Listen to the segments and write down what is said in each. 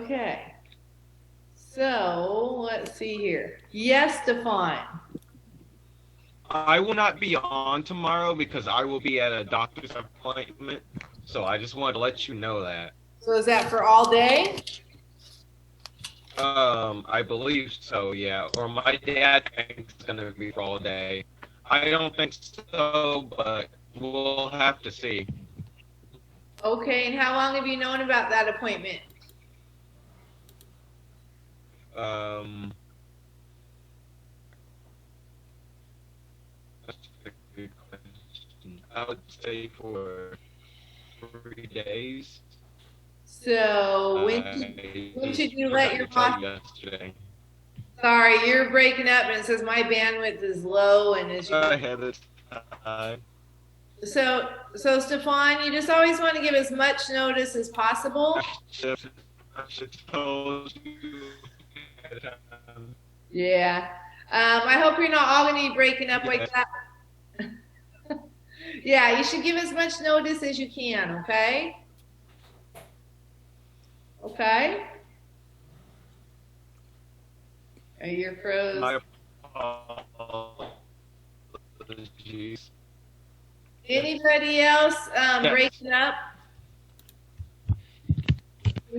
Okay. So let's see here. Yes, Stefan. I will not be on tomorrow because I will be at a doctor's appointment. So I just wanted to let you know that. So is that for all day? I believe so, yeah. Or my dad thinks it's gonna be for all day. I don't think so, but we'll have to see. Okay, and how long have you known about that appointment? That's a good question. I would say for 3 days. So when should you let your boss? Yesterday. Sorry, you're breaking up, and it says my bandwidth is low, and as you. Ahead of time. So Stefan, you just always want to give as much notice as possible. I should told you. Yeah. I hope you're not all going to be breaking up like that. Yeah, you should give as much notice as you can, okay? Okay? Are you froze? My apologies. Anybody else breaking up?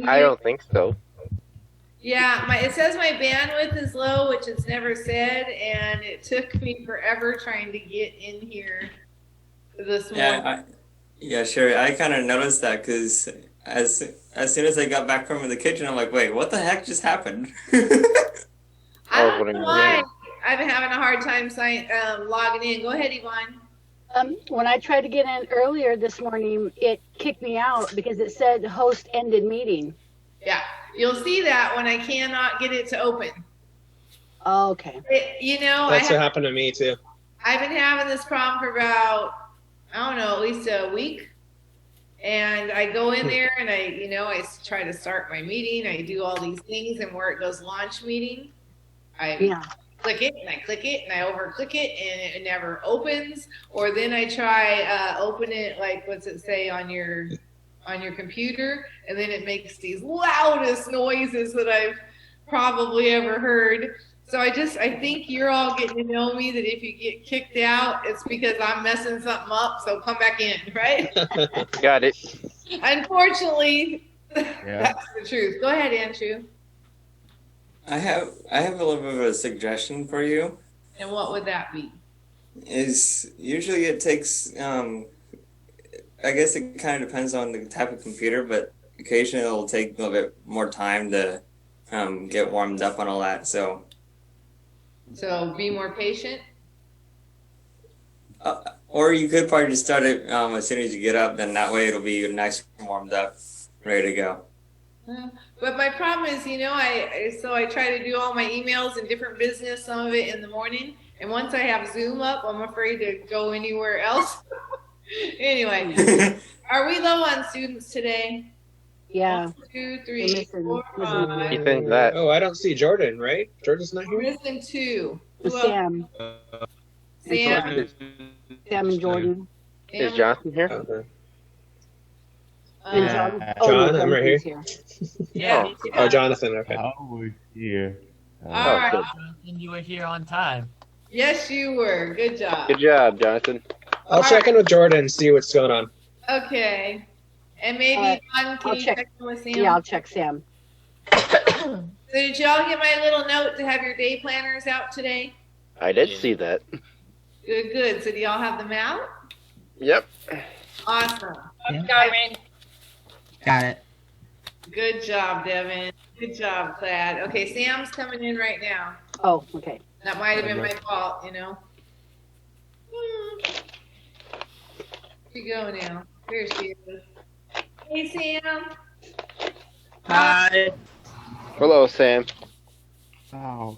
I don't think so. Yeah, it says my bandwidth is low, which it's never said, and it took me forever trying to get in here this morning. Yeah, sure. I kind of noticed that because as soon as I got back from the kitchen, I'm like, wait, what the heck just happened? I don't know why I've been having a hard time logging in. Go ahead, Yvonne. When I tried to get in earlier this morning, it kicked me out because it said host ended meeting. Yeah, you'll see that when I cannot get it to open. Oh, okay. That's what happened to me too. I've been having this problem for about, I don't know, at least a week. And I go in there and I try to start my meeting. I do all these things, and where it goes launch meeting, I click it and I click it and I over-click it and it never opens. Or then I try open it, like what's it say on your computer, and then it makes these loudest noises that I've probably ever heard. So I think you're all getting to know me, that if you get kicked out, it's because I'm messing something up, so come back in, right? Got it. Unfortunately, that's the truth. Go ahead, Andrew. I have a little bit of a suggestion for you. And what would that be? Is usually it takes, I guess it kind of depends on the type of computer, but occasionally it'll take a little bit more time to get warmed up on all that. So be more patient. Or you could probably just start it as soon as you get up. Then that way it'll be nice and warmed up, ready to go. But my problem is, I try to do all my emails and different business, some of it in the morning. And once I have Zoom up, I'm afraid to go anywhere else. Anyway, are we low on students today? Yeah. 1, 2, 3, 4, 5. You think that? Oh, I don't see Jordan, right? Jordan's not We're here? missing 2. Sam. Sam. Sam and Jordan. Is Jonathan here? Okay. And John. John, I'm right here. Yeah. Oh, Jonathan, okay. I was here. All right. And you were here on time. Yes, you were. Good job. Good job, Jonathan. I'll check in with Jordan and see what's going on. Okay. And maybe John, can I'll you check. check in with Sam? Yeah, I'll check Sam. So did y'all get my little note to have your day planners out today? I did see that. Good, good. So do y'all have them out? Yep. Awesome. Got it. Good job, Devin. Good job, Clad. Okay, Sam's coming in right now. Oh, okay. That might have been my fault, Here you go now. Here she is. Hey, Sam. Hi. Hello, Sam. Oh,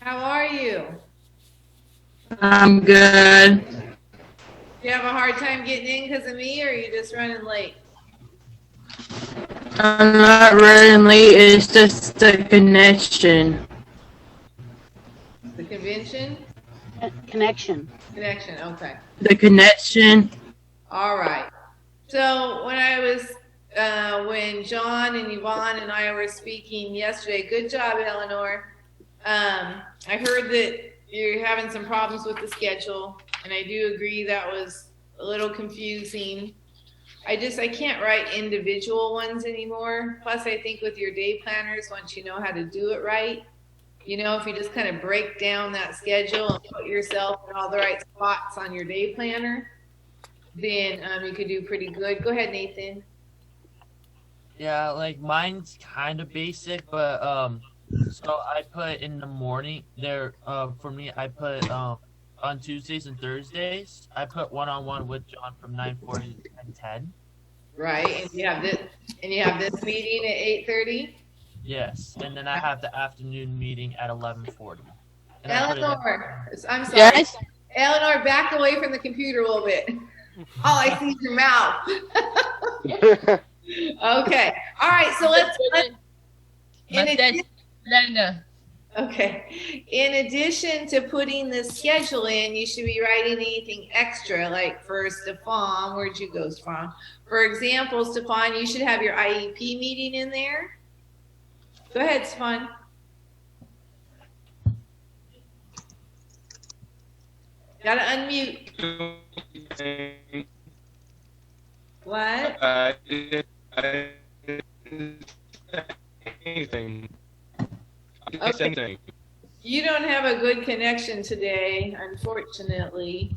How are you? I'm good. You have a hard time getting in because of me, or are you just running late? I'm not running late. It's just the connection. The convention? Connection. Connection, okay. The connection. All right. So when I was when John and Yvonne and I were speaking yesterday. Good job, Eleanor. I heard that you're having some problems with the schedule, and I do agree that was a little confusing. I can't write individual ones anymore. Plus, I think with your day planners, once you know how to do it right, you know, if you just kind of break down that schedule and put yourself in all the right spots on your day planner, then you could do pretty good. Go ahead, Nathan. Yeah, like mine's kind of basic, but so I put in the morning there. For me, I put on Tuesdays and Thursdays. I put one-on-one with John from 9:40 to 10:10. Right, and you have this meeting at 8:30. Yes, and then I have the afternoon meeting at 11:40. Eleanor, I'm sorry. Yes. Eleanor, back away from the computer a little bit. All I see is your mouth. Okay. All right. So let's okay. In addition to putting the schedule in, you should be writing anything extra. Like for Stefan, where'd you go, Stefan? For example, Stefan, you should have your IEP meeting in there. Go ahead, Stefan. Gotta unmute. What? I didn't say anything. I didn't say anything. You don't have a good connection today, unfortunately.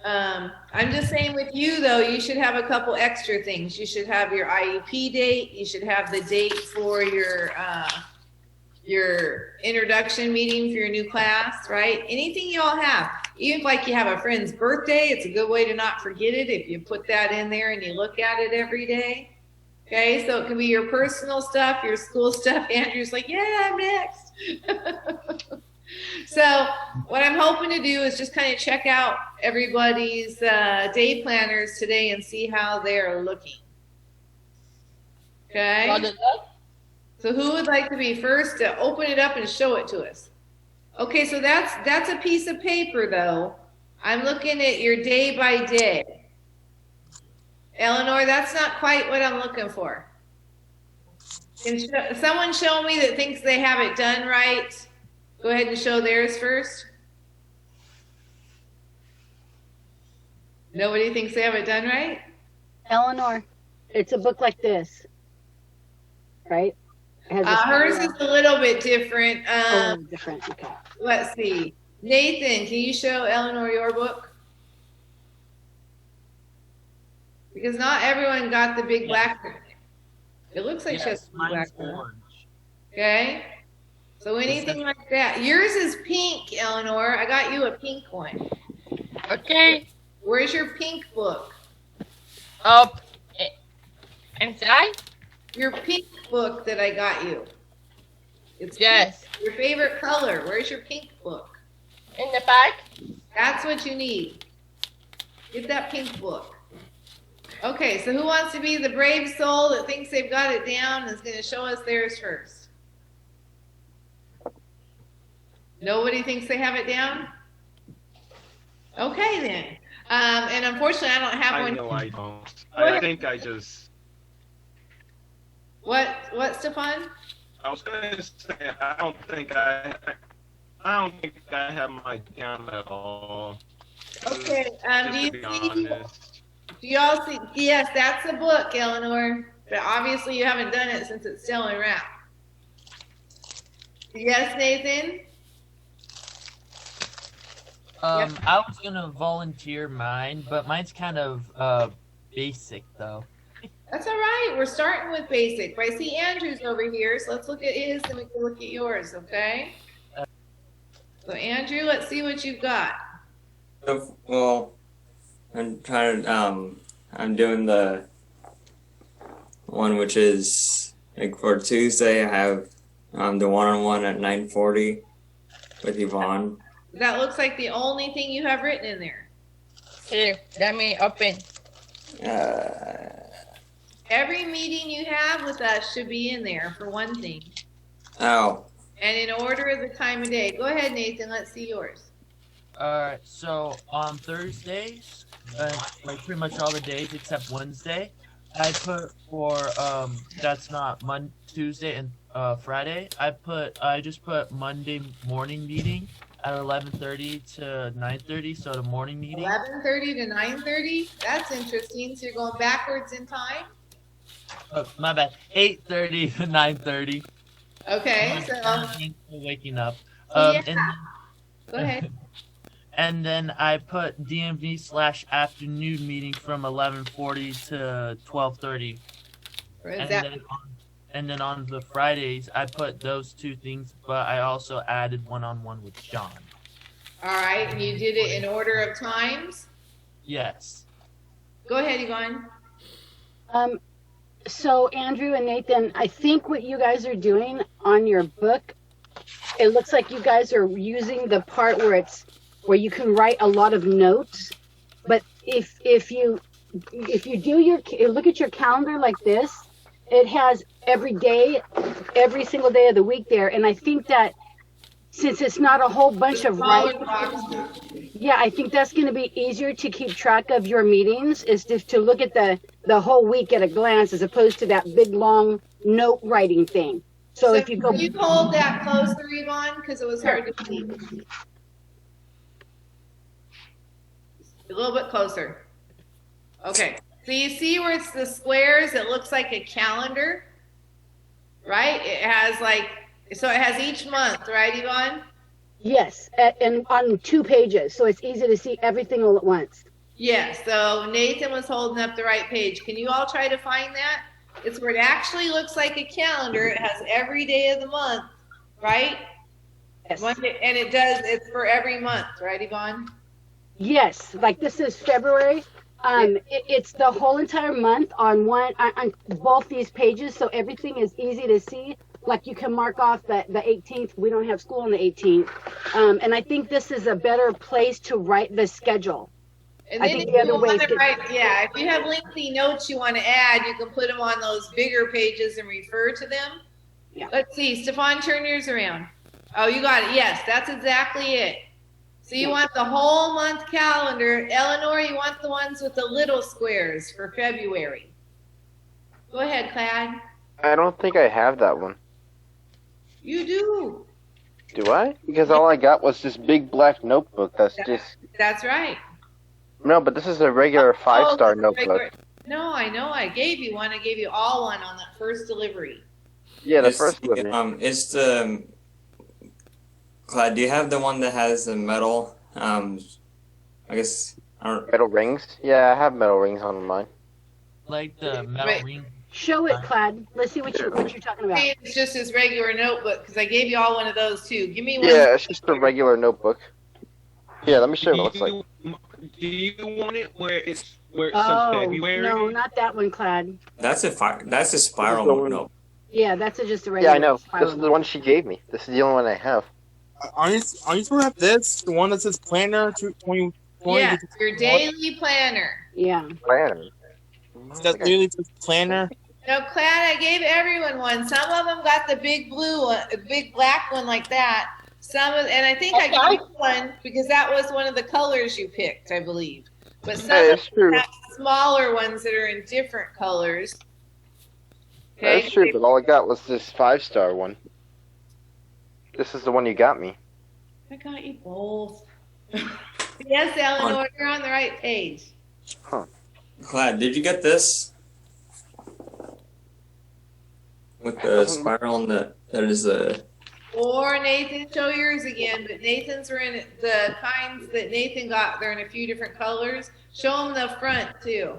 I'm just saying with you, though, you should have a couple extra things. You should have your IEP date. You should have the date for your introduction meeting for your new class, right? Anything you all have. Even if like you have a friend's birthday, it's a good way to not forget it if you put that in there and you look at it every day. Okay, so it can be your personal stuff, your school stuff. Andrew's like, yeah, I'm next. So what I'm hoping to do is just kind of check out everybody's day planners today and see how they're looking. Okay? So who would like to be first to open it up and show it to us? Okay, so that's a piece of paper, though. I'm looking at your day by day. Eleanor, that's not quite what I'm looking for. Can someone show me that thinks they have it done right? Go ahead and show theirs first. Nobody thinks they have it done right? Eleanor, it's a book like this, right? It has a Hers is a little bit different. different. Okay. Let's see. Nathan, can you show Eleanor your book? Because not everyone got the big black one. It looks like she has a black one. Orange. Okay. So anything like that. Yours is pink, Eleanor. I got you a pink one. Okay. Where's your pink book? Up. Inside? Your pink book that I got you. It's Yes. pink. Your favorite color. Where's your pink book? In the back? That's what you need. Get that pink book. Okay, so who wants to be the brave soul that thinks they've got it down and is going to show us theirs first? Nobody thinks they have it down? Okay, then. And unfortunately, I don't have I one. know I don't. I think I just. What, Stefan? I was gonna say I don't think I have my down at all. Okay. Just Do you to be see? honest. Do y'all see? Yes, that's the book, Eleanor. But obviously, you haven't done it since it's still in wrap. Yes, Nathan. I was gonna volunteer mine, but mine's kind of basic though. That's all right. We're starting with basic. But I see Andrew's over here, so let's look at his and we can look at yours, okay? So Andrew, let's see what you've got. Well, I'm trying to, I'm doing the one which is, like for Tuesday, I have the one-on-one at 9:40 with Yvonne. That looks like the only thing you have written in there. Here, let me open. Every meeting you have with us should be in there for one thing. Oh, And in order of the time of day. Go ahead, Nathan. Let's see yours. Alright, so on Thursdays, like pretty much all the days except Wednesday, I put for that's not Tuesday and Friday. I just put Monday morning meeting at 11:30 to 9:30. So the morning meeting. 11:30 to 9:30. That's interesting. So you're going backwards in time. My bad. 8:30 to 9:30. Okay, so Waking up. Yeah. And go ahead. And then I put DMV/afternoon meeting from 11:40 to 12:30. Is that And then on the Fridays, I put those two things, but I also added one-on-one with John. all right? And you did it in order of times. Yes. Go ahead, Yvonne. So Andrew and Nathan, I think what you guys are doing on your book, it looks like you guys are using the part where you can write a lot of notes. But if you look at your calendar like this, it has every day, every single day of the week there. And I think that since it's not a whole bunch of Smaller writing, box. yeah, I think that's going to be easier to keep track of your meetings, is to look at the whole week at a glance as opposed to that big long note writing thing. So if you go, Can you hold that closer, Yvonne, because it was hard to see. A little bit closer. Okay. So you see where it's the squares? It looks like a calendar, right? It has it has each month, right, Yvonne? yes, and on 2 pages, so it's easy to see everything all at once. Yes. So Nathan was holding up the right page. Can you all try to find that? It's where it actually looks like a calendar. It has every day of the month, right? Yes. Monday, and it's for every month, right, Yvonne? Yes, like this is February. It's the whole entire month on both these pages, so everything is easy to see. Like you can mark off the 18th. We don't have school on the 18th, and I think this is a better place to write the schedule. And I then think if the other you way want is to to- write, if you have lengthy notes you want to add, you can put them on those bigger pages and refer to them. Yeah. Let's see, Stefan, turn yours around. Oh, you got it. Yes, that's exactly it. So you want the whole month calendar. Eleanor, you want the ones with the little squares for February. Go ahead, Clad. I don't think I have that one. You do. Do I? Because all I got was this big black notebook that's just... That's right. No, but this is a regular 5-star Oh, notebook. regular- No, I know. I gave you one. I gave you all one on that first delivery. Yeah, the It's first the, one. it's the. Clyde, do you have the one that has the metal? I guess I don't. Metal rings? Yeah, I have metal rings on mine. Like the metal Right. ring. Show it, Clad. Let's see what you're talking about. It's just his regular notebook because I gave you all one of those too. Give me one. Yeah, it's just a regular notebook. Yeah, let me show you what it looks like. Do you want it where it says Oh, February? no, not that one, Clad. That's a spiral the one- note. Yeah, that's just a Yeah, regular. I know. spiral This is the one she gave me. This is the only one I have. Are you supposed to have this? The one that says planner 2020? Yeah, your daily planner. Yeah. Planner. That literally says planner. No, Clad, I gave everyone one. Some of them got the big blue one, the big black one like that. And I think I gave you one because that was one of the colors you picked, I believe. But some Hey, of it's them true. have smaller ones that are in different colors. Okay. That's true, but all I got was this 5-star one. This is the one you got me. I got you both. Yes, Eleanor, you're on the right page. Clyde, did you get this? With the spiral and that is a. Or Nathan, show yours again. But Nathan's are in the kinds that Nathan got. They're in a few different colors. Show them the front too.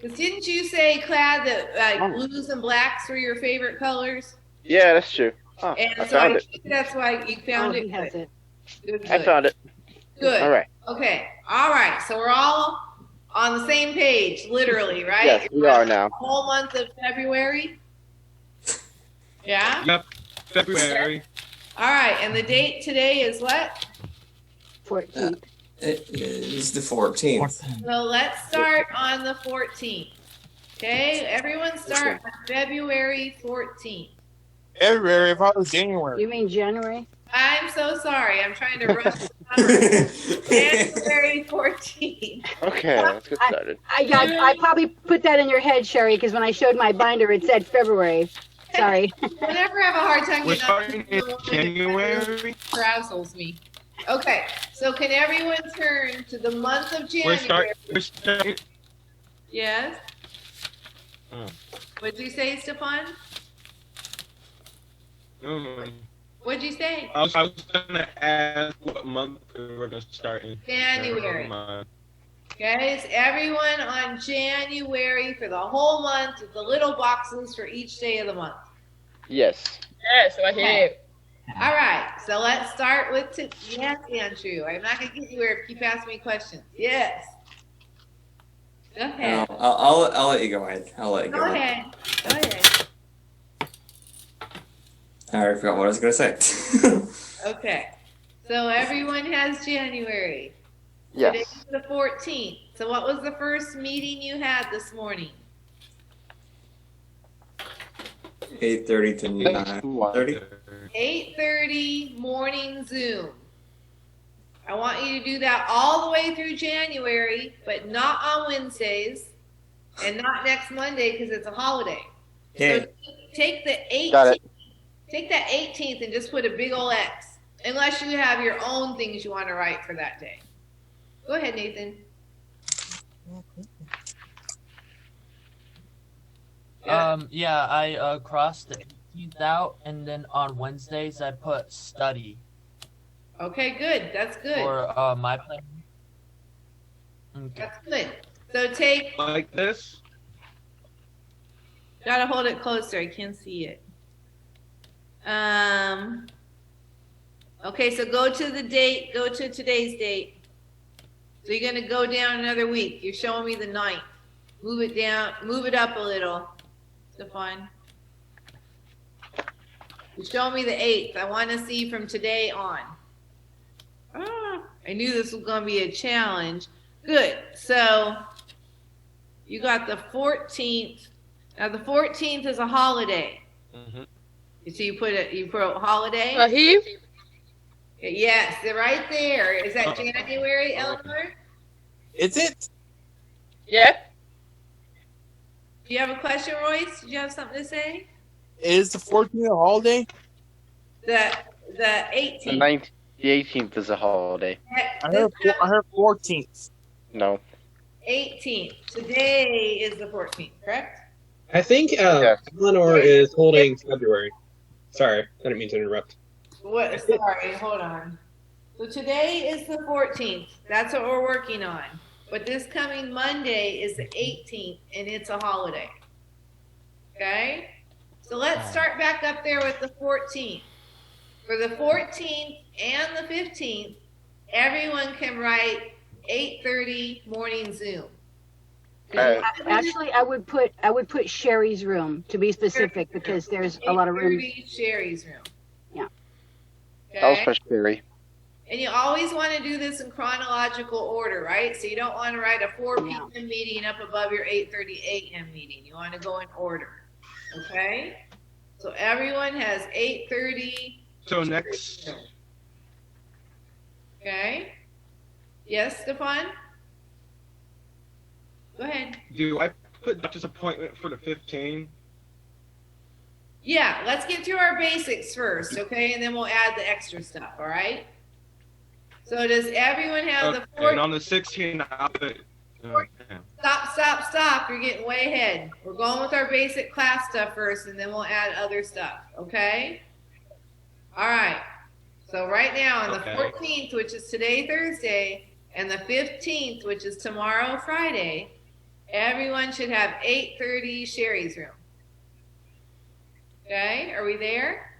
Because didn't you say, Clad, that blues and blacks were your favorite colors? Yeah, that's true. Oh, And I so found I it. think that's why you found Oh, it. he has Good. it. Good, I good. found it. Good. All right. Okay. All right. So we're all on the same page, literally, right? Yes, we are now. The whole month of February. Yeah. Yep, February. All right. And the date today is what? 14th. It is the 14th. So let's start on the 14th. Okay. Everyone start on February 14th. February, if I was January. You mean January? I'm so sorry. I'm trying to rush January 14th. Okay, let's get started. I probably put that in your head, Sherry, because when I showed my binder, it said February. Sorry. I never have a hard time We're getting starting in January. frazzles me. Okay, so can everyone turn to the month of January? We're starting. Yes. Oh. What'd you say, Stefan? What'd you say? I was gonna ask what month we were gonna start in. January. Guys, everyone on January for the whole month with the little boxes for each day of the month. Yes. Yes, right here. All right, so let's start with yes, Andrew. I'm not gonna get you where if you ask me questions. Yes. Go ahead. I'll let you go ahead. I'll let you Go ahead. Go ahead. I already forgot what I was gonna say. Okay. So everyone has January. Yes. Today's the 14th. So what was the first meeting you had this morning? 8:30 to 9:30. 8:30 morning Zoom. I want you to do that all the way through January, but not on Wednesdays and not next Monday because it's a holiday. Yeah. So take the 18th. Got it. Take that 18th and just put a big old X, unless you have your own things you want to write for that day. Go ahead, Nathan. Yeah, I crossed the 18th out, and then on Wednesdays I put study Okay, good. That's good. for my plan. Okay. That's good. So take, Like this. gotta hold it closer. I can't see it. Okay, so go to the date, go to today's date. So you're gonna go down another week. You're showing me the 9th. Move it down, move it up a little, Stefan. You're showing me the 8th. I wanna see from today on. I knew this was gonna be a challenge. Good, so you got the 14th. Now the 14th is a holiday. Mm-hmm. So you put holiday? Right here? Yes, they're right there. Is that January, Eleanor? Is it? Yeah. Do you have a question, Royce? Did you have something to say? Is the 14th a holiday? The The 18th. The 18th is a holiday. I heard 14th. No. 18th. Today is the 14th, correct? I think Eleanor is holding February. Sorry, I didn't mean to interrupt. What? Sorry, hold on. So today is the 14th. That's what we're working on. But this coming Monday is the 18th, and it's a holiday. Okay? So let's start back up there with the 14th. For the 14th and the 15th, everyone can write 8:30 morning Zoom. Actually, I would put Sherry's room to be specific because there's a lot of rooms. 8:30 Sherry's room. Yeah. I'll Okay? push Sherry. And you always want to do this in chronological order, right? So you don't want to write a 4 p.m. meeting up above your 8:30 a.m. meeting. You want to go in order. Okay? So everyone has 8:30. So next. Okay? Yes, Stefan? Go ahead. Do I put doctor's appointment for the 15th? Yeah, let's get through our basics first, okay? And then we'll add the extra stuff, all right? So does everyone have the And on the 16th, I'll put. Stop. You're getting way ahead. We're going with our basic class stuff first, and then we'll add other stuff, okay? All right. So right now on the 14th, which is today, Thursday, and the 15th, which is tomorrow, Friday, everyone should have 8:30 Sherry's room. Okay, are we there?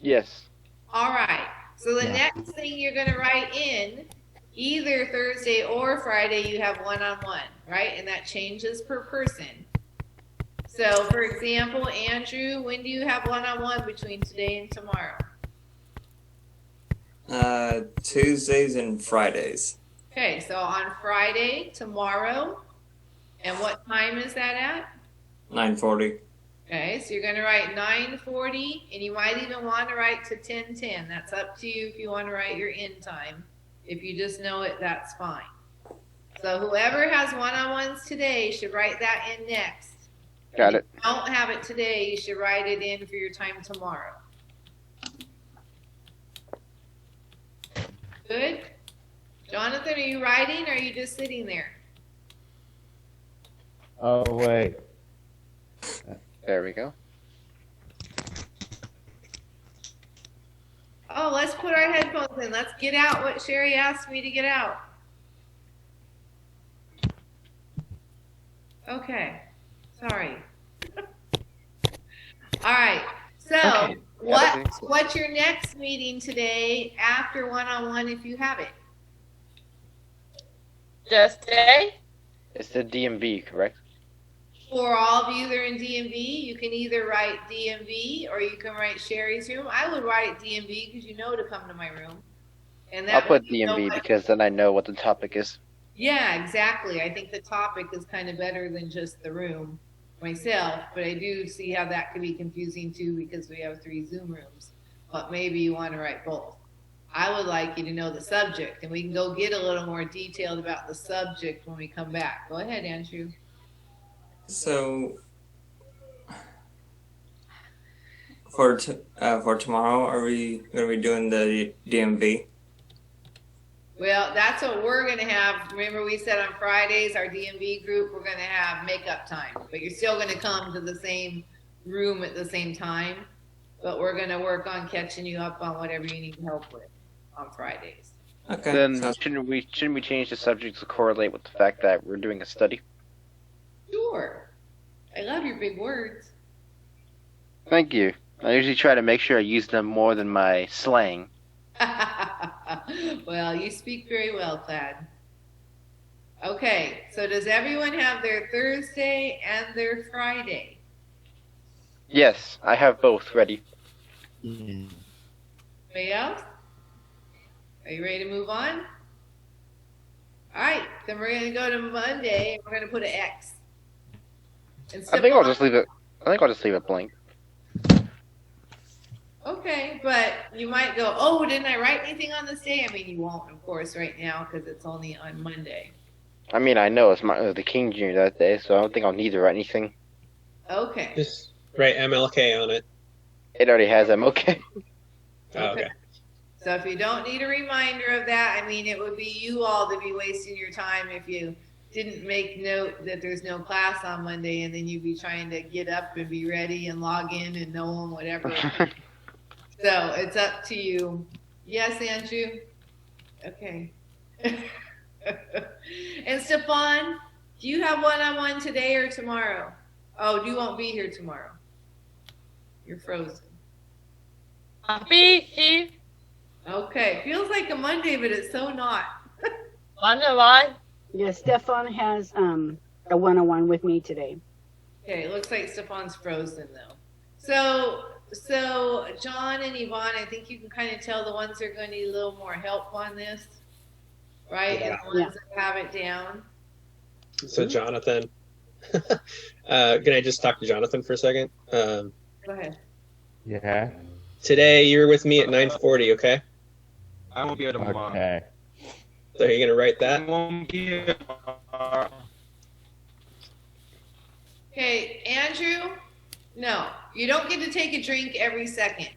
Yes. All right. So the next thing you're going to write in, either Thursday or Friday, you have one-on-one, right? And that changes per person. So, for example, Andrew, when do you have one-on-one between today and tomorrow? Tuesdays and Fridays. Okay, so on Friday, tomorrow, and what time is that at? 9:40. Okay, so you're going to write 9:40, and you might even want to write to 10:10. That's up to you if you want to write your end time. If you just know it, that's fine. So whoever has one-on-ones today should write that in next. Got it. If you don't have it today, you should write it in for your time tomorrow. Good? Jonathan, are you writing or are you just sitting there? Oh, wait. There we go. Oh, let's put our headphones in. Let's get out what Sherry asked me to get out. Okay. Sorry. All right. So Okay. what's your next meeting today after one-on-one if you have it? Just today? It's the DMV, correct? For all of you that are in DMV, you can either write DMV or you can write Sherry's room. I would write DMV because you know to come to my room. And that I'll put way you know DMV what- because then I know what the topic is. Yeah, exactly. I think the topic is kind of better than just the room myself, but I do see how that could be confusing too because we have 3 Zoom rooms. But maybe you want to write both. I would like you to know the subject, and we can go get a little more detailed about the subject when we come back. Go ahead, Andrew. So for tomorrow, are we going to be doing the DMV? Well, that's what we're going to have. Remember we said on Fridays, our DMV group, we're going to have makeup time. But you're still going to come to the same room at the same time. But we're going to work on catching you up on whatever you need help with on Fridays. Okay. Then sounds- shouldn't we change the subject to correlate with the fact that we're doing a study? Sure. I love your big words. Thank you. I usually try to make sure I use them more than my slang. Well, you speak very well, Thad. Okay, so does everyone have their Thursday and their Friday? Yes, I have both ready. Yeah. Anybody else? Are you ready to move on? All right, then we're going to go to Monday and we're going to put an X. And I think I'll Stephon- just leave it. I think I'll just leave it blank. Okay, but you might go, oh, didn't I write anything on this day? I mean, you won't, of course, right now because it's only on Monday. I mean, I know it's the King Jr. that day, so I don't think I'll need to write anything. Okay. Just write MLK on it. It already has them. Okay. Oh, okay. So if you don't need a reminder of that, I mean, it would be you all to be wasting your time if you didn't make note that there's no class on Monday and then you'd be trying to get up and be ready and log in and know and whatever. So it's up to you. Yes, Andrew? Okay. And Stephon, do you have one-on-one today or tomorrow? Oh, you won't be here tomorrow. You're frozen. I'll be here. Okay. Feels like a Monday, but it's so not. One-on-one. Yeah, Stefan has a one-on-one with me today. Okay, it looks like Stephon's frozen though. So John and Yvonne, I think you can kind of tell the ones that are going to need a little more help on this, right? Yeah. And the ones that have it down. So Jonathan, can I just talk to Jonathan for a second? Go ahead. Yeah. Today you're with me at 9:40, okay? I won't be here tomorrow. Okay. So are you gonna write I that? won't be here tomorrow. Okay, Andrew, no, you don't get to take a drink every second.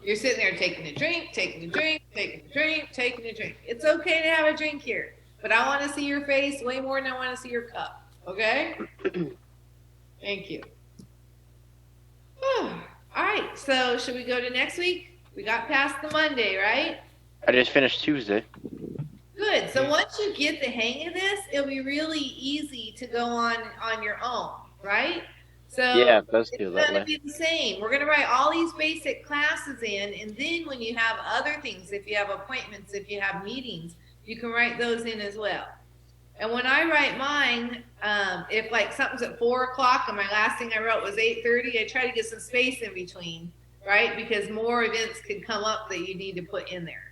You're sitting there taking a drink, taking a drink, taking a drink, taking a drink. It's okay to have a drink here, but I want to see your face way more than I want to see your cup, okay? Thank you. All right, so should we go to next week? We got past the Monday, right? I just finished Tuesday. Good. So once you get the hang of this, it'll be really easy to go on your own, right? So Yeah, it does it's feel that going to way. be the same. We're going to write all these basic classes in, and then when you have other things, if you have appointments, if you have meetings, you can write those in as well. And when I write mine, if like something's at 4 o'clock and my last thing I wrote was 8:30, I try to get some space in between, right? Because more events could come up that you need to put in there.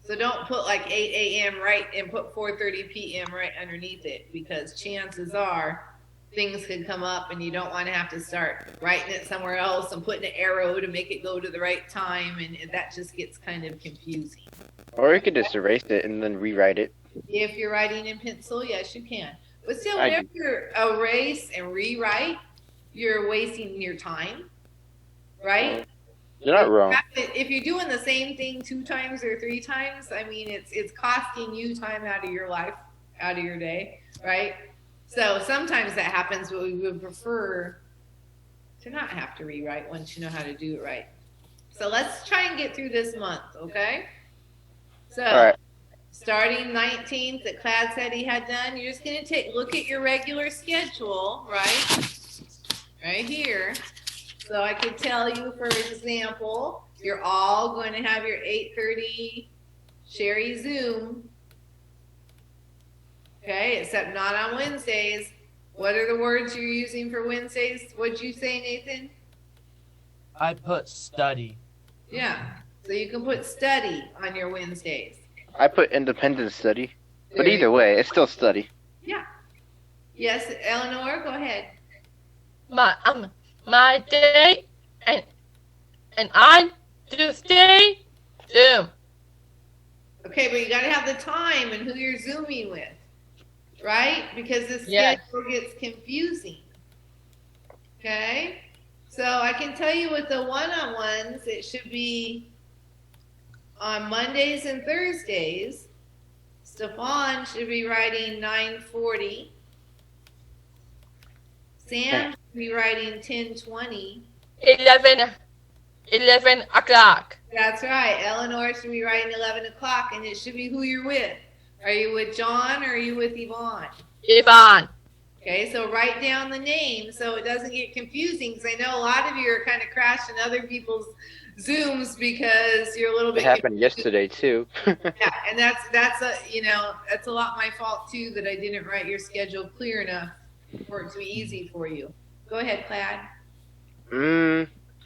So don't put like 8 a.m. right and put 4:30 p.m. right underneath it, because chances are things could come up and you don't want to have to start writing it somewhere else and putting an arrow to make it go to the right time, and that just gets kind of confusing. Or you could just erase it and then rewrite it. If you're writing in pencil, yes, you can. But still, I whenever you erase and rewrite, you're wasting your time, right? You're not wrong. If you're doing the same thing 2 times or 3 times, I mean, it's costing you time out of your life, out of your day, right? So sometimes that happens, but we would prefer to not have to rewrite once you know how to do it right. So let's try and get through this month, okay? So All right. starting 19th that Clad said he had done, you're just going to look at your regular schedule, right here. So I could tell you, for example, you're all going to have your 8:30 Sherry Zoom. Okay, except not on Wednesdays. What are the words you're using for Wednesdays? What'd you say, Nathan? I put study. Yeah, so you can put study on your Wednesdays. I put independent study. But There you either go. way, it's still study. Yeah. Yes, Eleanor, go ahead. My day and on Tuesday, Zoom. Okay, but you got to have the time and who you're Zooming with, right? Because this Yes. schedule gets confusing. Okay? So I can tell you with the one-on-ones, it should be on Mondays and Thursdays. Stefan should be writing 9:40. Sam should be writing 10:20. 11 o'clock. That's right. Eleanor should be writing 11 o'clock, and it should be who you're with. Are you with John or are you with Yvonne? Yvonne. Okay, so write down the name so it doesn't get confusing, because I know a lot of you are kind of crashing other people's Zooms because you're a little It bit happened yesterday, too. Yeah, and that's a lot my fault too, that I didn't write your schedule clear enough for it to be easy for you. Go ahead, Plaid.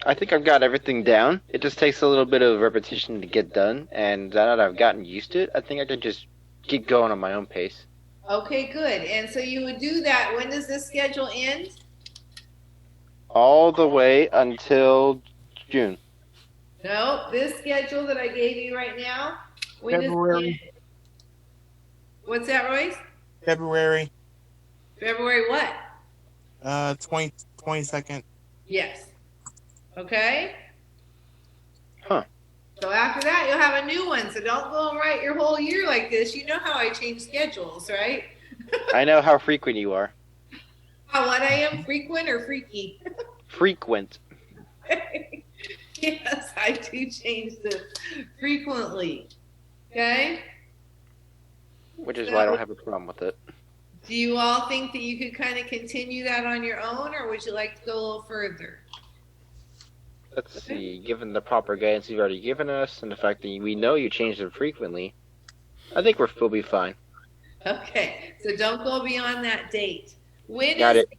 I think I've got everything down. It just takes a little bit of repetition to get done, and now that I've gotten used to it, I think I can just keep going on my own pace. Okay, good. And so you would do that. When does this schedule end? All the way until June. No, this schedule that I gave you right now. When February. Does it end? What's that, Royce? February February what? 22nd. Yes. Okay. Huh. So after that, you'll have a new one. So don't go and write your whole year like this. You know how I change schedules, right? I know how frequent you are. How what I am, frequent or freaky? Frequent. Yes, I do change this frequently. Okay. Which is why I don't have a problem with it. Do you all think that you could kind of continue that on your own, or would you like to go a little further? Let's see, given the proper guidance you've already given us, and the fact that we know you change them frequently, I think we'll be fine. Okay, so don't go beyond that date. When Got is it.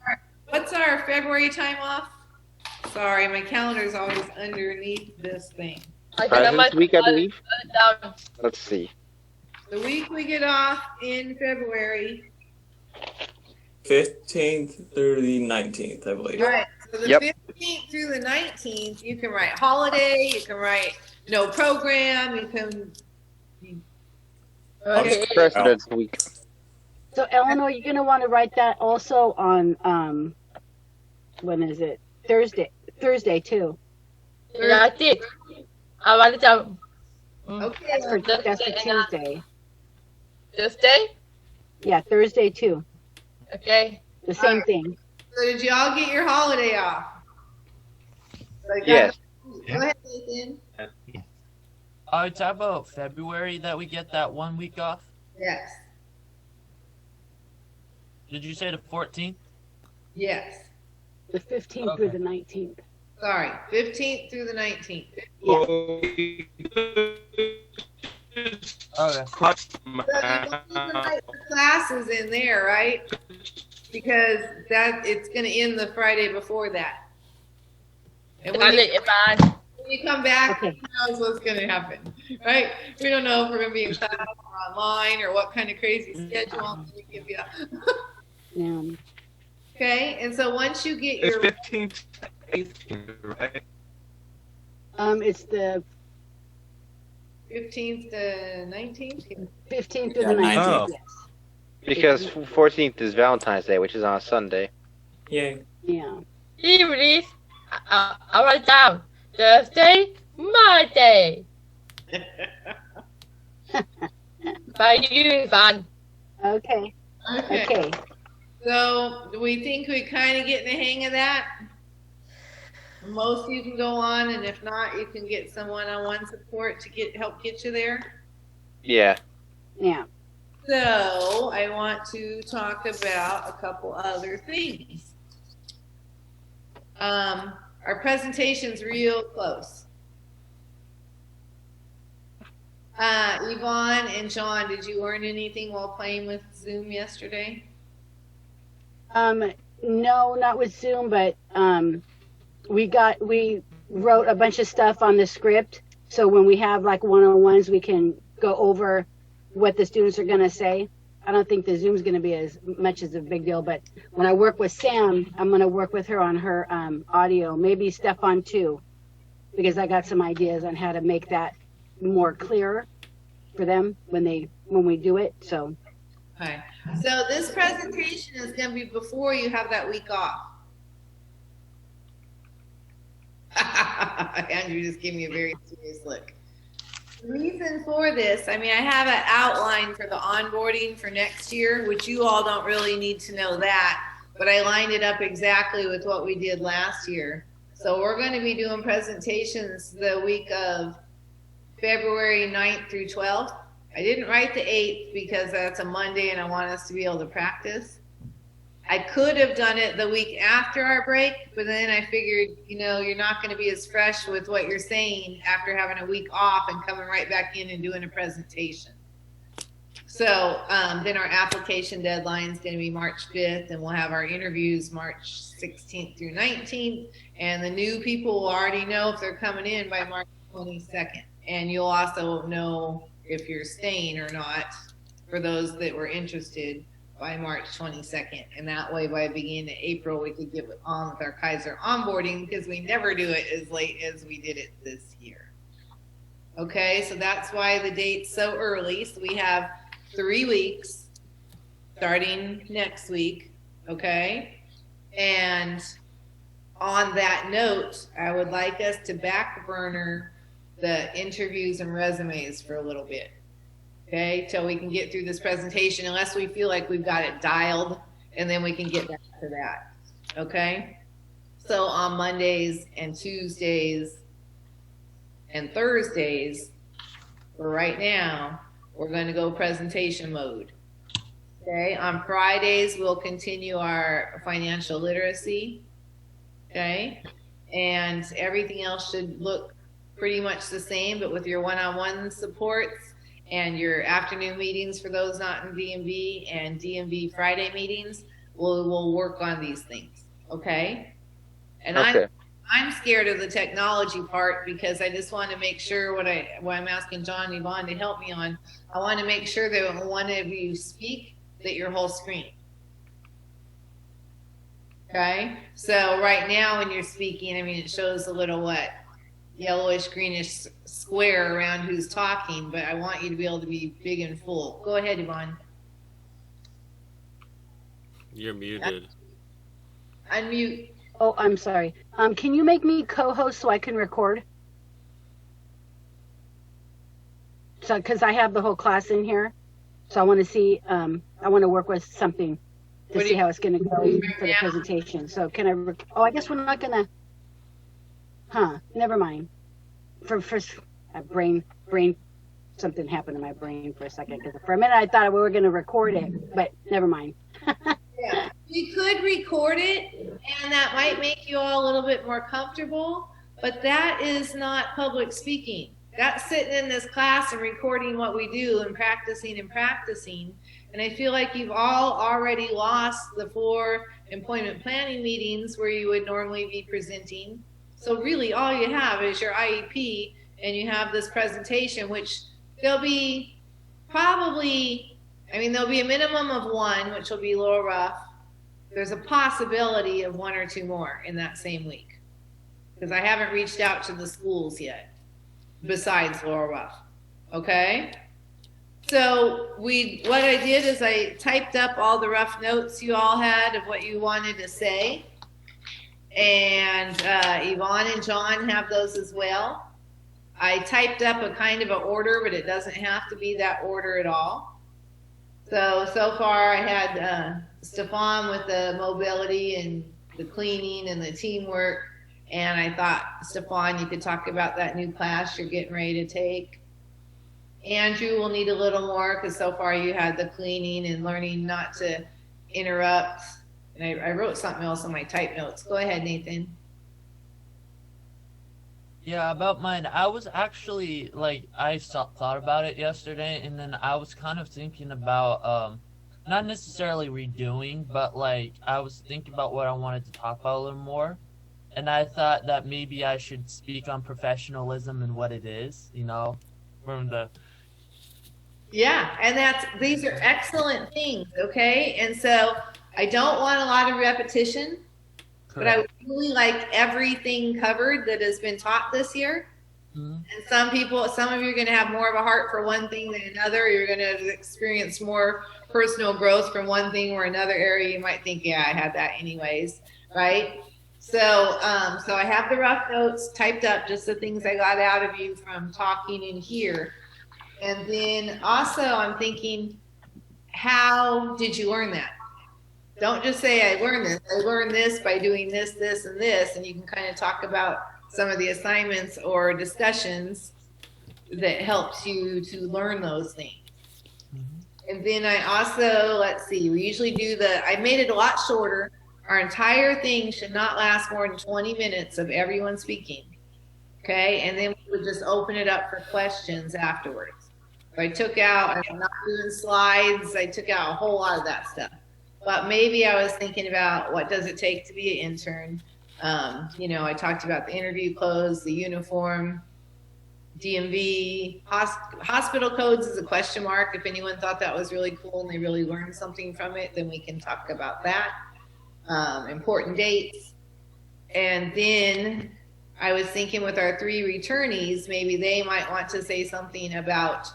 what's our February time off? Sorry, my calendar's always underneath this thing. President's Week, I believe? Down. Let's see. The week we get off in February. 15th through the 19th, I believe. Right. So the Yep. 15th through the 19th, you can write holiday, you can write no program, you can. Okay. It's President's Week. So Eleanor, you're gonna want to write that also on when is it? Thursday too. Yeah, I think. I write it down. Okay. That's for Tuesday. Tuesday? Yeah, Thursday too. Okay. The same thing. So did y'all get your holiday off? Yes. Go ahead, Nathan. Are we talking about February that we get that 1 week off? Yes. Did you say the 14th? Yes. The 15th through the 19th. Sorry, 15th through the 19th. Okay. So you don't even write the classes in there, right? Because it's going to end the Friday before that. And when you come back, Okay. who knows what's going to happen, right? We don't know if we're going to be in class or online or what kind of crazy schedule I'm going to give you. Yeah. Okay, and so once you get It's your 15th, 18th, right? It's the 15th to 19th. 15th through Yeah, the 19th. 19th. Yes. Because 14th is Valentine's Day, which is on a Sunday. Yay. Yeah. Evening. I'll write down. Thursday, Monday. By you, Ivan. Okay. Okay. Okay. So do we think we kind of get in the hang of that? Most of you can go on, and if not, you can get some one-on-one support to help get you there. Yeah. Yeah. So I want to talk about a couple other things. Our presentation's real close. Yvonne and John, did you learn anything while playing with Zoom yesterday? No, not with Zoom, but we wrote a bunch of stuff on the script, so when we have like one-on-ones, we can go over what the students are going to say. I don't think the Zoom's going to be as much as a big deal, but when I work with Sam, I'm going to work with her on her audio, maybe Stefan too, because I got some ideas on how to make that more clear for them when we do it. So Okay. So this presentation is going to be before you have that week off. Andrew just gave me a very serious look. The reason for this, I mean, I have an outline for the onboarding for next year, which you all don't really need to know that, but I lined it up exactly with what we did last year. So we're going to be doing presentations the week of February 9th through 12th. I didn't write the 8th because that's a Monday and I want us to be able to practice. I could have done it the week after our break, but then I figured, you're not going to be as fresh with what you're saying after having a week off and coming right back in and doing a presentation. So then our application deadline is going to be March 5th, and we'll have our interviews March 16th through 19th. And the new people will already know if they're coming in by March 22nd. And you'll also know if you're staying or not for those that were interested by March 22nd. And that way, by the beginning of April, we could get on with our Kaiser onboarding because we never do it as late as we did it this year. Okay, so that's why the date's so early. So we have 3 weeks starting next week, okay? And on that note, I would like us to back burner the interviews and resumes for a little bit, okay, till we can get through this presentation, unless we feel like we've got it dialed, and then we can get back to that, okay? So on Mondays and Tuesdays and Thursdays, for right now, we're going to go presentation mode, okay? On Fridays, we'll continue our financial literacy, okay? And everything else should look pretty much the same, but with your one-on-one supports and your afternoon meetings for those not in DMV and DMV Friday meetings, we'll work on these things, okay? And Okay. I'm scared of the technology part because I just want to make sure what I'm asking John and Yvonne to help me on. I want to make sure that when one of you speak, that your whole screen. Okay, so right now when you're speaking, I mean, it shows a little yellowish greenish square around who's talking, but I want you to be able to be big and full. Go ahead, Yvonne. You're muted. Unmute. Oh, I'm sorry. Can you make me co-host so I can record? So, because I have the whole class in here, so I want to see. I want to work with something to see how it's going to go for the presentation. So, can I? Oh, I guess we're not gonna. Huh? Never mind. For brain, something happened to my brain for a second. Because for a minute I thought we were going to record it, but never mind. Yeah, you could record it, and that might make you all a little bit more comfortable, but that is not public speaking. That's sitting in this class and recording what we do and practicing. And I feel like you've all already lost the 4 employment planning meetings where you would normally be presenting. So really all you have is your IEP, and you have this presentation, which there'll be probably, there'll be a minimum of 1, which will be a little rough. there's a possibility of 1 or 2 more in that same week. Because I haven't reached out to the schools yet, besides Laurel Ruff. Okay? So what I did is I typed up all the rough notes you all had of what you wanted to say. And Yvonne and John have those as well. I typed up a kind of an order, but it doesn't have to be that order at all. So far I had Stefan with the mobility and the cleaning and the teamwork. And I thought, Stefan, you could talk about that new class you're getting ready to take. Andrew will need a little more because so far you had the cleaning and learning not to interrupt. And I wrote something else on my type notes. Go ahead, Nathan. Yeah, about mine, I was actually, like, I thought about it yesterday, and then I was kind of thinking about, not necessarily redoing, but, like, I was thinking about what I wanted to talk about a little more. And I thought that maybe I should speak on professionalism and what it is, you know, from the... Yeah, and these are excellent things, okay? And so I don't want a lot of repetition, but I would really like everything covered that has been taught this year. Mm-hmm. And some of you are going to have more of a heart for one thing than another. You're going to experience more personal growth from one thing or another area. You might think, yeah, I had that anyways, right? So I have the rough notes typed up, just the things I got out of you from talking in here. And then also I'm thinking, how did you learn that? Don't just say I learned this. I learned this by doing this, this, and this. And you can kind of talk about some of the assignments or discussions that helps you to learn those things. Mm-hmm. And then I also, let's see, we usually I made it a lot shorter. Our entire thing should not last more than 20 minutes of everyone speaking. Okay, and then we would just open it up for questions afterwards. So I took out, I'm not doing slides, I took out a whole lot of that stuff. But maybe I was thinking about what does it take to be an intern. I talked about the interview clothes, the uniform, DMV, hospital codes is a question mark. If anyone thought that was really cool and they really learned something from it, then we can talk about that. Important dates. And then I was thinking with our 3 returnees, maybe they might want to say something about,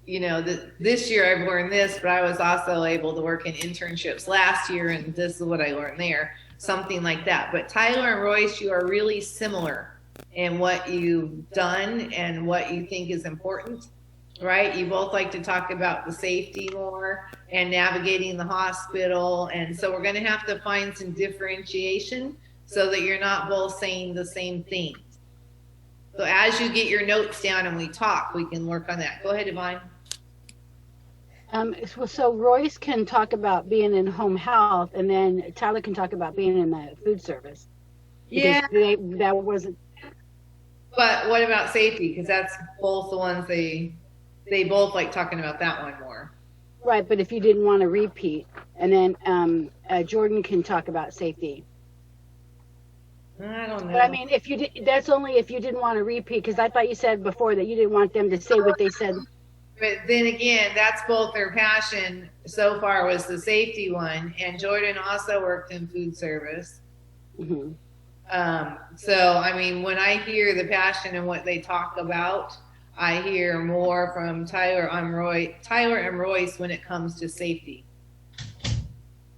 this year I've learned this, but I was also able to work in internships last year, and this is what I learned there, something like that. But Tyler and Royce, you are really similar in what you've done and what you think is important, right? You both like to talk about the safety more and navigating the hospital. And so we're going to have to find some differentiation so that you're not both saying the same things. So as you get your notes down and we talk, we can work on that. Go ahead, Yvonne. So Royce can talk about being in home health, and then Tyler can talk about being in the food service. Yeah. That wasn't. But what about safety? Because that's both the ones they both like talking about that one more. Right, but if you didn't want to repeat, and then Jordan can talk about safety. I don't know. But I mean, that's only if you didn't want to repeat, because I thought you said before that you didn't want them to say what they said. But then again, that's both their passion so far was the safety one, and Jordan also worked in food service. Mm-hmm. So, I mean, when I hear the passion and what they talk about, I hear more from Tyler and Royce when it comes to safety.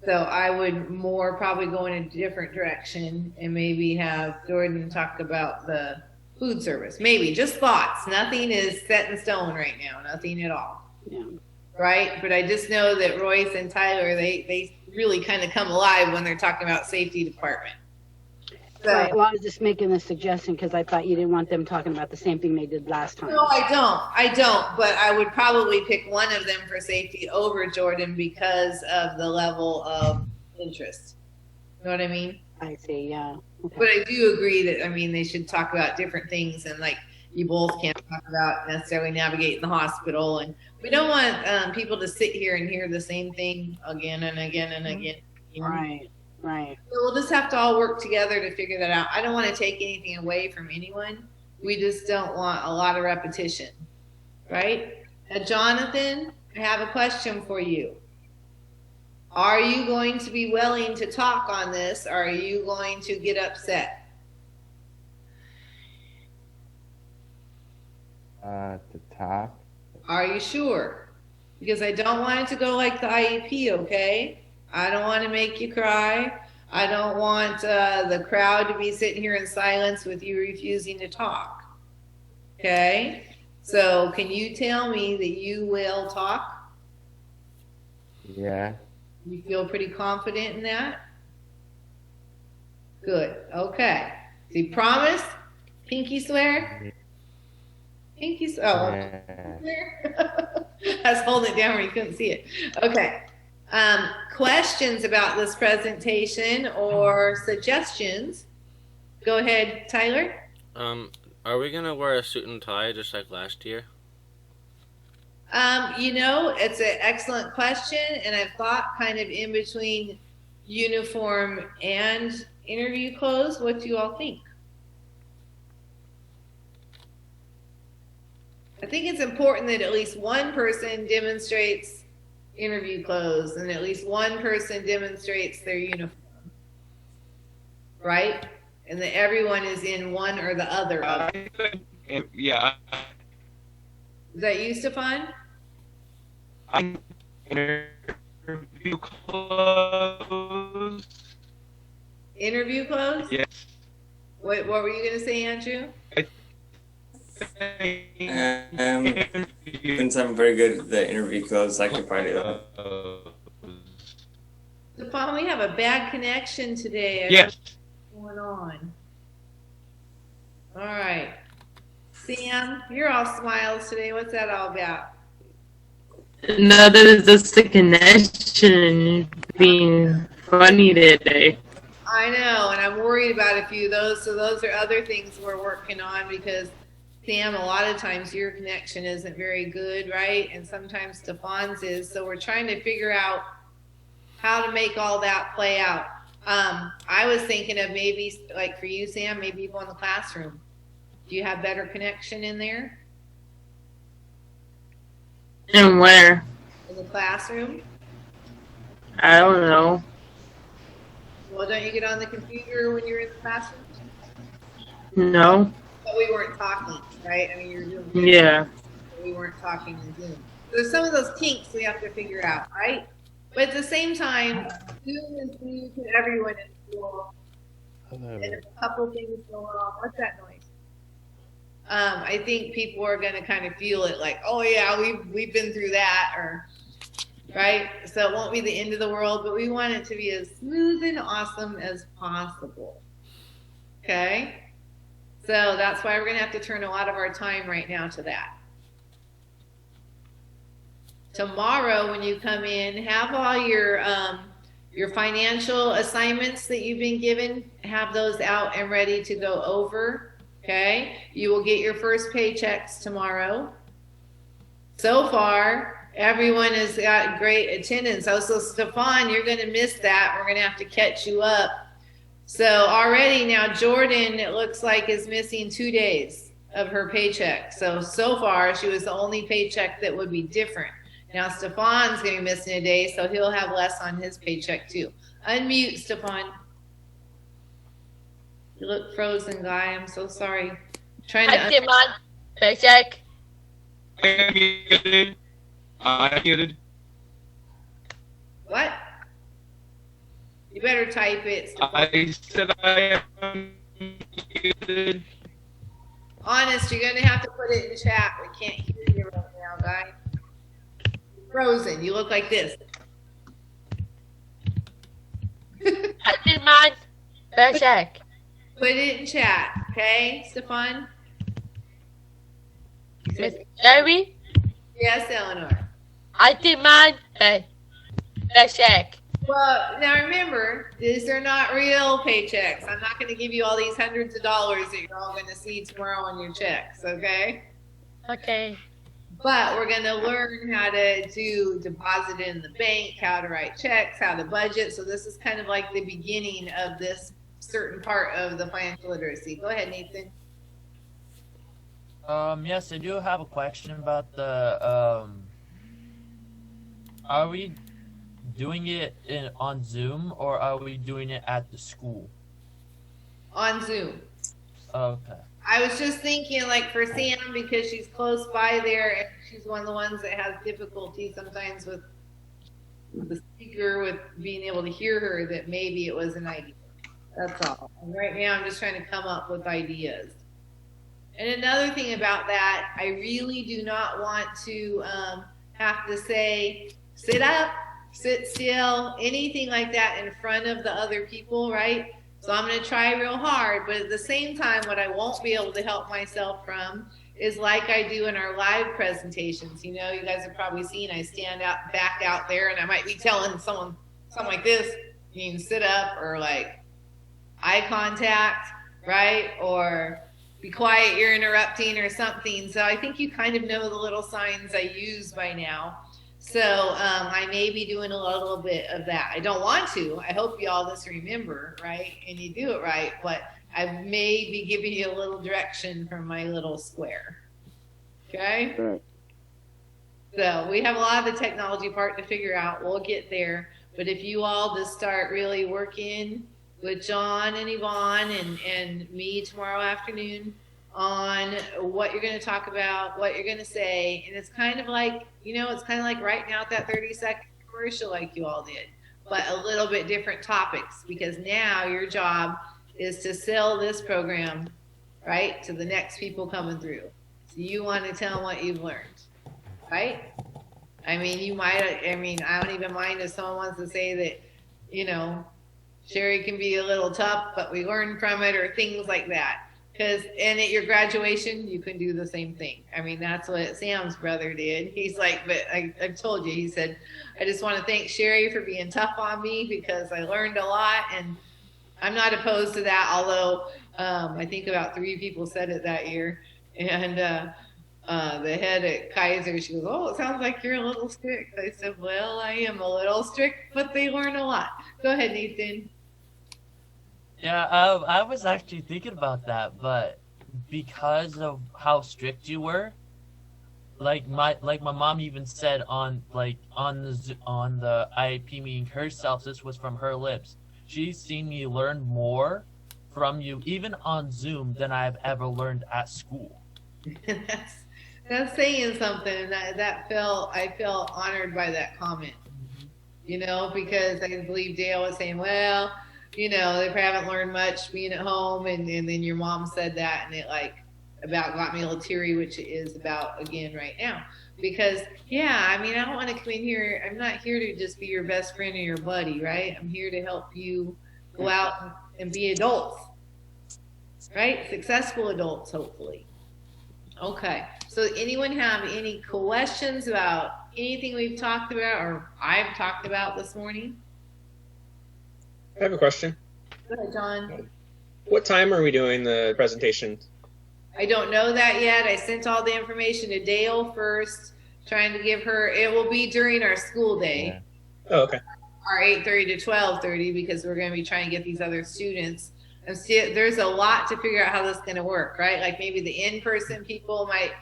So I would more probably go in a different direction and maybe have Jordan talk about the food service. Maybe just thoughts. Nothing is set in stone right now. Nothing at all. Yeah. Right? But I just know that Royce and Tyler, they really kind of come alive when they're talking about safety department. So, right. Well, I was just making a suggestion because I thought you didn't want them talking about the same thing they did last time. No, I don't. But I would probably pick one of them for safety over Jordan because of the level of interest. You know what I mean? I see, yeah. Okay. But I do agree that, I mean, they should talk about different things, and like you both can't talk about necessarily navigating the hospital. And we don't want people to sit here and hear the same thing again and again and again. Right. Right. So we'll just have to all work together to figure that out. I don't want to take anything away from anyone. We just don't want a lot of repetition, right? Jonathan, I have a question for you. Are you going to be willing to talk on this? Or are you going to get upset? To talk. Are you sure? Because I don't want it to go like the IEP, okay? I don't want to make you cry. I don't want the crowd to be sitting here in silence with you refusing to talk. Okay? So can you tell me that you will talk? Yeah. You feel pretty confident in that? Good. Okay. So you promise? Pinky swear? Pinky swear. Oh. Yeah. I was holding it down where you couldn't see it. Okay. Questions about this presentation or suggestions? Go ahead, Tyler. Are we gonna wear a suit and tie just like last year? It's an excellent question, and I've thought kind of in between uniform and interview clothes. What do you all think? I think it's important that at least one person demonstrates interview clothes and at least one person demonstrates their uniform. Right? And that everyone is in one or the other of it. Yeah. Is that you, Stefan? I interview clothes. Interview clothes? Yes. What were you going to say, Andrew? Since I'm very good at the interview clothes, I could probably do that. Stefan, we have a bad connection today. Yes. What's going on? All right. Sam, you're all smiles today. What's that all about? No, that is just the connection being funny today. I know, and I'm worried about a few of those. So those are other things we're working on because, Sam, a lot of times your connection isn't very good, right? And sometimes Stefan's is. So we're trying to figure out how to make all that play out. I was thinking of maybe, like for you, Sam, maybe you go in the classroom. Do you have better connection in there? And where? In the classroom? I don't know. Well, don't you get on the computer when you're in the classroom? No. But we weren't talking, right? I mean, you're doing Yeah. we weren't talking in Zoom. There's some of those kinks we have to figure out, right? But at the same time, Zoom is new to everyone in school. And a couple things going on. What's that noise? I think people are going to kind of feel it like, oh yeah, we've been through that, or right. So it won't be the end of the world, but we want it to be as smooth and awesome as possible. Okay. So that's why we're going to have to turn a lot of our time right now to that. Tomorrow, when you come in, have all your financial assignments that you've been given, have those out and ready to go over. Okay, you will get your first paychecks tomorrow. So far, everyone has got great attendance. Also, Stefan, you're going to miss that. We're going to have to catch you up. So already now, Jordan, it looks like, is missing 2 days of her paycheck. So far, she was the only paycheck that would be different. Now, Stefan's going to be missing a day, so he'll have less on his paycheck too. Unmute, Stefan. You look frozen, guy. I'm so sorry. Trying to. I did my paycheck. I'm muted. I'm muted. What? You better type it, Stefan. I said I am muted. Honest, you're going to have to put it in chat. We can't hear you right now, guy. You're frozen. You look like this. I did my paycheck. Put it in chat, okay, Stefan? Miss Jerry? Yes, Eleanor. I did my paycheck. Well, now remember, these are not real paychecks. I'm not going to give you all these hundreds of dollars that you're all going to see tomorrow on your checks, okay? Okay. But we're going to learn how to do deposit in the bank, how to write checks, how to budget. So this is kind of like the beginning of this certain part of the financial literacy. Go ahead, Nathan. Yes, I do have a question about the, are we doing it on Zoom, or are we doing it at the school? On Zoom. Okay. I was just thinking, like, for Sam, because she's close by there, and she's one of the ones that has difficulty sometimes with the speaker, with being able to hear her, that maybe it was an idea. That's all. And right now, I'm just trying to come up with ideas. And another thing about that, I really do not want to have to say, sit up, sit still, anything like that in front of the other people, right? So I'm going to try real hard, but at the same time, what I won't be able to help myself from is like I do in our live presentations. You know, you guys have probably seen I stand back out there, and I might be telling someone something like this, you can sit up, or like eye contact, right? Or be quiet, you're interrupting, or something. So I think you kind of know the little signs I use by now. So I may be doing a little bit of that. I don't want to. I hope you all just remember, right? And you do it right. But I may be giving you a little direction from my little square. Okay? Right. So we have a lot of the technology part to figure out. We'll get there. But if you all just start really working with John and Yvonne and me tomorrow afternoon on what you're going to talk about, what you're going to say. And it's kind of like, you know, it's kind of like writing out that 30-second commercial like you all did, but a little bit different topics, because now your job is to sell this program, right, to the next people coming through. So you want to tell them what you've learned, right? I mean, I don't even mind if someone wants to say that, you know, Sherry can be a little tough, but we learn from it, or things like that. And at your graduation, you can do the same thing. I mean, that's what Sam's brother did. He's like, but I told you, he said, I just want to thank Sherry for being tough on me, because I learned a lot, and I'm not opposed to that. Although I think about 3 people said it that year. And the head at Kaiser, she goes, oh, it sounds like you're a little strict. I said, well, I am a little strict, but they learn a lot. Go ahead, Nathan. Yeah, I was actually thinking about that, but because of how strict you were, like my mom even said on the IEP meeting herself, this was from her lips. She's seen me learn more from you, even on Zoom, than I've ever learned at school. That's saying something, and I felt honored by that comment. You know, because I believe Dale was saying, well, you know, they haven't learned much being at home, and then your mom said that, and it got me a little teary, which it is about again right now. Because yeah, I mean, I don't want to come in here. I'm not here to just be your best friend or your buddy, right? I'm here to help you go out and be adults, right? Successful adults, hopefully. Okay. So anyone have any questions about anything we've talked about or I've talked about this morning? I have a question. Go ahead, John. What time are we doing the presentation? I don't know that yet. I sent all the information to Dale first, trying to give her, it will be during our school day. Oh, okay. Our 8:30 to 12:30, because we're going to be trying to get these other students. And see, there's a lot to figure out how this is going to work, right? Like maybe the in-person people might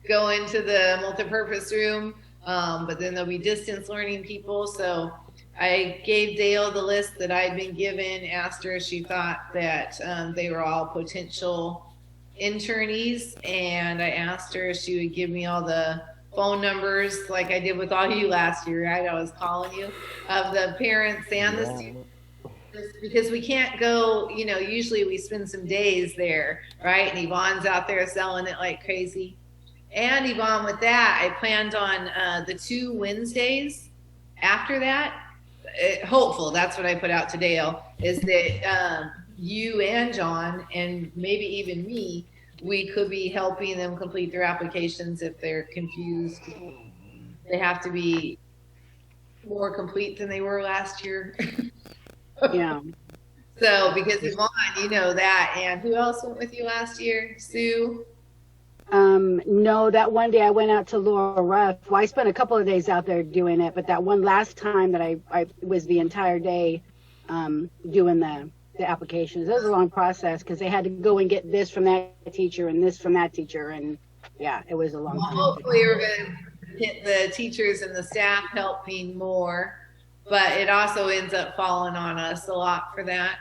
go into the multipurpose room, but then there'll be distance learning people. So I gave Dale the list that I'd been given, asked her if she thought that they were all potential internees, and I asked her if she would give me all the phone numbers like I did with all you last year, right? I was calling you, of the parents and the students, because we can't go, you know, usually we spend some days there, right? And Yvonne's out there selling it like crazy. And Yvonne, with that, I planned on the 2 Wednesdays after that. Hopeful, that's what I put out to Dale, is that you and John, and maybe even me, we could be helping them complete their applications if they're confused. They have to be more complete than they were last year. Yeah. So, because Yvonne, you know that, and who else went with you last year? Sue? No, that one day I went out to Laura Ruff. Well, I spent a couple of days out there doing it, but that one last time that I was the entire day doing the applications. It was a long process because they had to go and get this from that teacher and this from that teacher, and yeah, it was a long time. Hopefully we're going to the teachers and the staff helping more, but it also ends up falling on us a lot for that.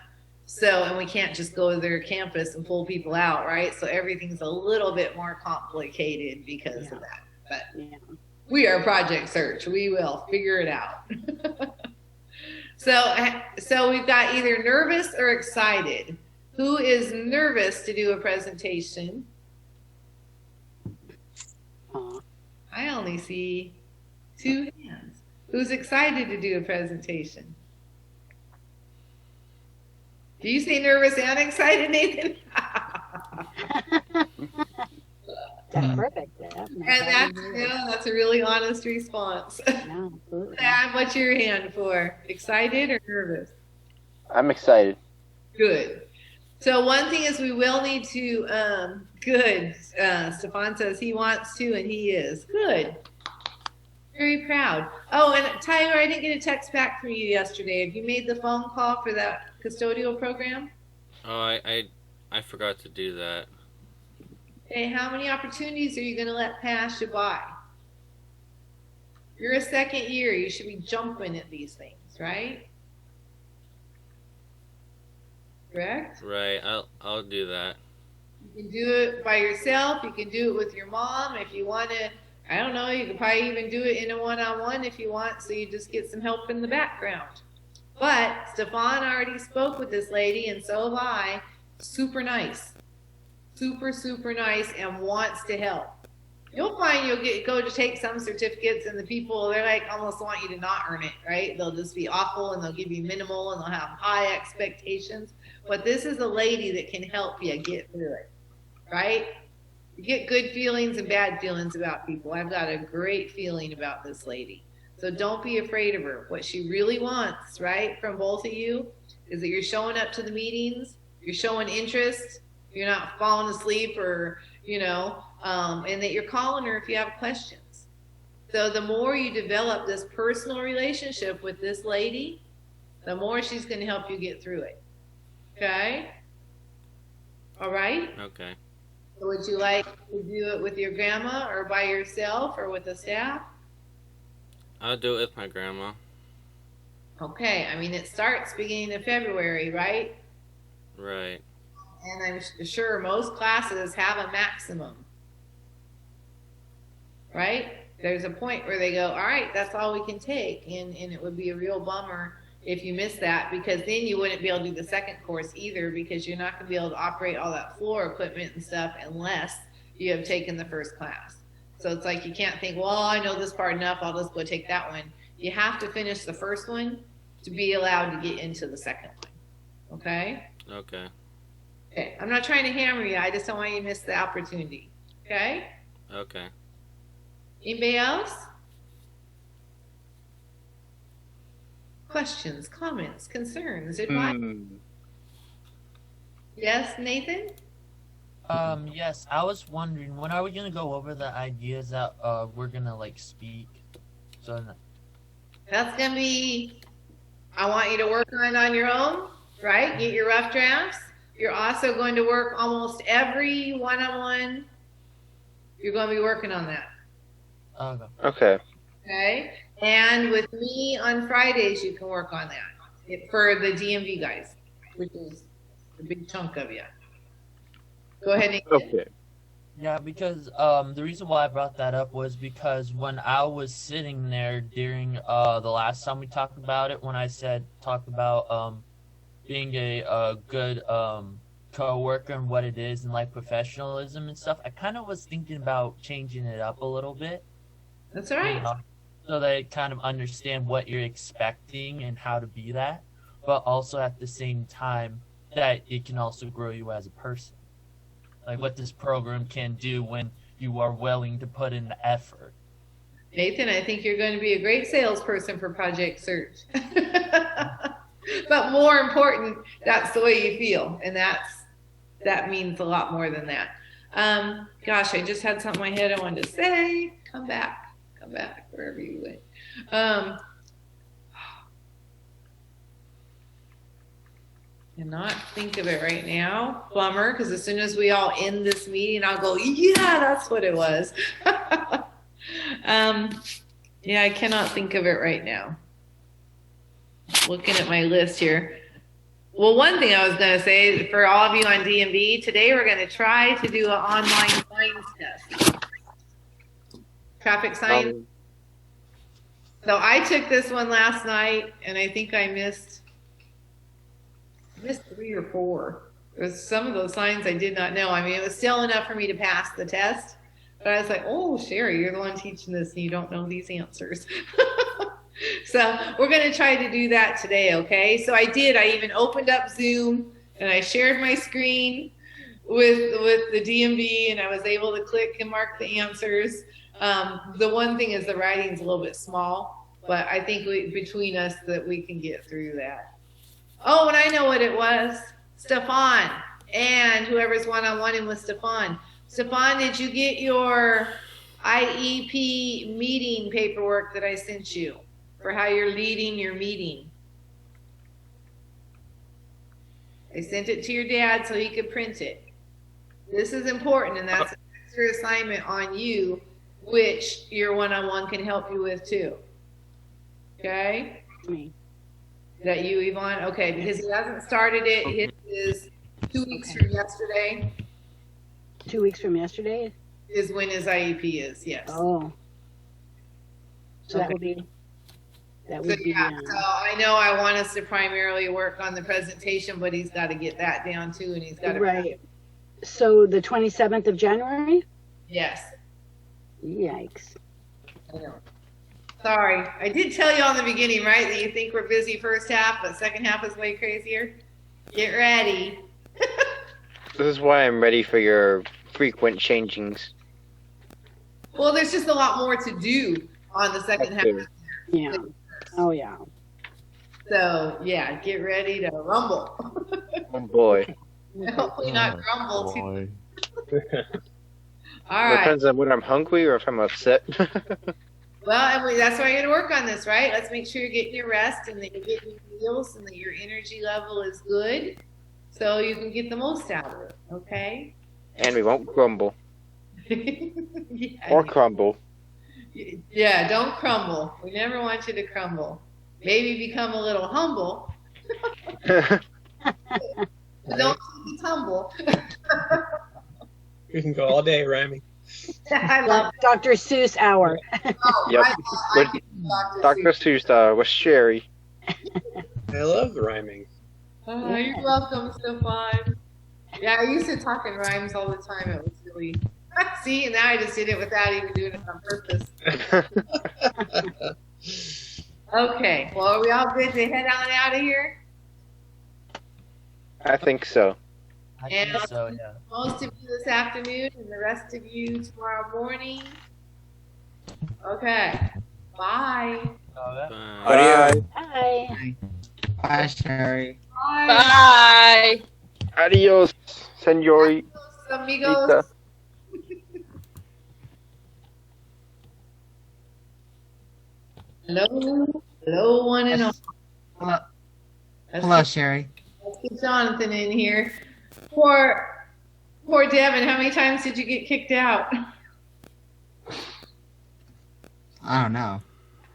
So, and we can't just go to their campus and pull people out, right? So everything's a little bit more complicated because of that. But we are Project Search. We will figure it out. So we've got either nervous or excited. Who is nervous to do a presentation? I only see 2 hands. Who's excited to do a presentation? Do you say nervous and excited, Nathan? That's perfect. And that's a really honest response. Yeah, absolutely. Sam, what's your hand for? Excited or nervous? I'm excited. Good. So one thing is we will need to, good. Stefan says he wants to and he is. Good. Very proud. Oh, and Tyler, I didn't get a text back from you yesterday. Have you made the phone call for that custodial program? Oh, I forgot to do that. Hey, how many opportunities are you going to let pass you by? You're a second year. You should be jumping at these things, right? Correct? Right. I'll do that. You can do it by yourself. You can do it with your mom. If you want to, I don't know, you could probably even do it in a one-on-one if you want, so you just get some help in the background. But Stefan already spoke with this lady, and so have I. Super nice. Super, super nice and wants to help. You'll find you'll go to take some certificates and the people, they're like almost want you to not earn it, right? They'll just be awful and they'll give you minimal and they'll have high expectations. But this is a lady that can help you get through it, right? You get good feelings and bad feelings about people. I've got a great feeling about this lady. So don't be afraid of her. What she really wants, right, from both of you is that you're showing up to the meetings, you're showing interest, you're not falling asleep or, and that you're calling her if you have questions. So the more you develop this personal relationship with this lady, the more she's going to help you get through it. Okay? All right? Okay. So would you like to do it with your grandma or by yourself or with the staff? I'll do it with my grandma. Okay. I mean, it starts beginning of February, right? Right. And I'm sure most classes have a maximum, right? There's a point where they go, all right, that's all we can take. And it would be a real bummer if you miss that, because then you wouldn't be able to do the second course either, because you're not going to be able to operate all that floor equipment and stuff unless you have taken the first class. So it's like you can't think, well, I know this part enough, I'll just go take that one. You have to finish the first one to be allowed to get into the second one. Okay? Okay. Okay, I'm not trying to hammer you. I just don't want you to miss the opportunity. Okay? Okay. Anybody else? Questions, comments, concerns, advice? Yes, Nathan? Yes, I was wondering, when are we gonna go over the ideas that we're gonna speak? So That's gonna be, I want you to work on your own, right? Get your rough drafts. You're also going to work almost every one-on-one. You're going to be working on that. Okay. Okay. And with me on Fridays, you can work on that for the DMV guys, which is a big chunk of you. Go ahead, Nathan. Okay. Yeah, because the reason why I brought that up was because when I was sitting there during the last time we talked about it, when I talked about being a good co-worker and what it is and professionalism and stuff, I kind of was thinking about changing it up a little bit. That's all right. So they kind of understand what you're expecting and how to be that, but also at the same time that it can also grow you as a person. Like what this program can do when you are willing to put in the effort. Nathan, I think you're going to be a great salesperson for Project Search. But more important, that's the way you feel. And that means a lot more than that. Gosh, I just had something in my head I wanted to say. Come back, wherever you went. Cannot think of it right now. Bummer, because as soon as we all end this meeting, I'll go, yeah, that's what it was. Yeah, I cannot think of it right now. Looking at my list here. Well, one thing I was going to say for all of you on DMV, today we're going to try to do an online signs test. Traffic signs. So I took this one last night, and I think I missed 3 or 4. There's some of those signs I did not know. I mean, it was still enough for me to pass the test. But I was like, oh, Sherry, you're the one teaching this, and you don't know these answers. So we're going to try to do that today, okay? So I did. I even opened up Zoom, and I shared my screen with the DMV, and I was able to click and mark the answers. The one thing is the writing's a little bit small, but I think between us that we can get through that. Oh, and I know what it was. Stefan and whoever's one-on-one with Stefan. Stefan, did you get your IEP meeting paperwork that I sent you for how you're leading your meeting? I sent it to your dad so he could print it. This is important, and that's an extra assignment on you, which your one-on-one can help you with too. Okay? Me. Is that you, Yvonne? Okay, because he hasn't started it. It is 2 weeks from yesterday. 2 weeks from yesterday? Is when his IEP is, yes. Oh. So that would be. That would be. Yeah, so I know I want us to primarily work on the presentation, but he's got to get that down too, and he's got to. Right. So the 27th of January? Yes. Yikes. I know. Sorry, I did tell you on the beginning, right, that you think we're busy first half, but second half is way crazier. Get ready. This is why I'm ready for your frequent changings. Well, there's just a lot more to do on the second half. Yeah. Oh, yeah. So, yeah, get ready to rumble. Oh, boy. Hopefully not grumble too. All It right. depends on when I'm hungry or if I'm upset. Well, and that's why you're going to work on this, right? Let's make sure you're getting your rest and that you're getting your meals and that your energy level is good so you can get the most out of it, okay? And we won't grumble. Yeah. Or crumble. Yeah, don't crumble. We never want you to crumble. Maybe become a little humble. But don't tumble. We can go all day rhyming. I love Dr. Seuss hour. Yep. Dr. Seuss with Sherry. I love rhyming. Oh, you're welcome, Stefan. Yeah, I used to talk in rhymes all the time. It was really. See, and now I just did it without even doing it on purpose. Okay, well, are we all good to head on out of here? I think so. I think And so, yeah. most of you this afternoon and the rest of you tomorrow morning. Okay, bye. Adios. Bye. Bye, Sherry. Bye. Adios, senorita. Amigos. Hello, hello, one and all. Hello, Let's hello, get- Sherry. Let's get Jonathan in here. Poor Devin. How many times did you get kicked out? I don't know.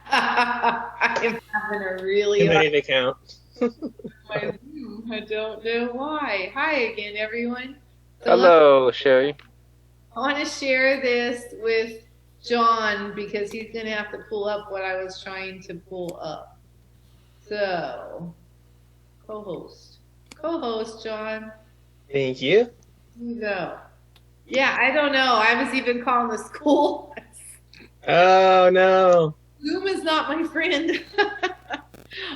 I am having a really Too hard many to count. time. I don't know why. Hi again, everyone. So Hello, Sherry. I want to share this with John because he's going to have to pull up what I was trying to pull up. So, co-host, John. Thank you. Here you go. Yeah, I don't know. I was even calling the school. Oh, no. Zoom is not my friend.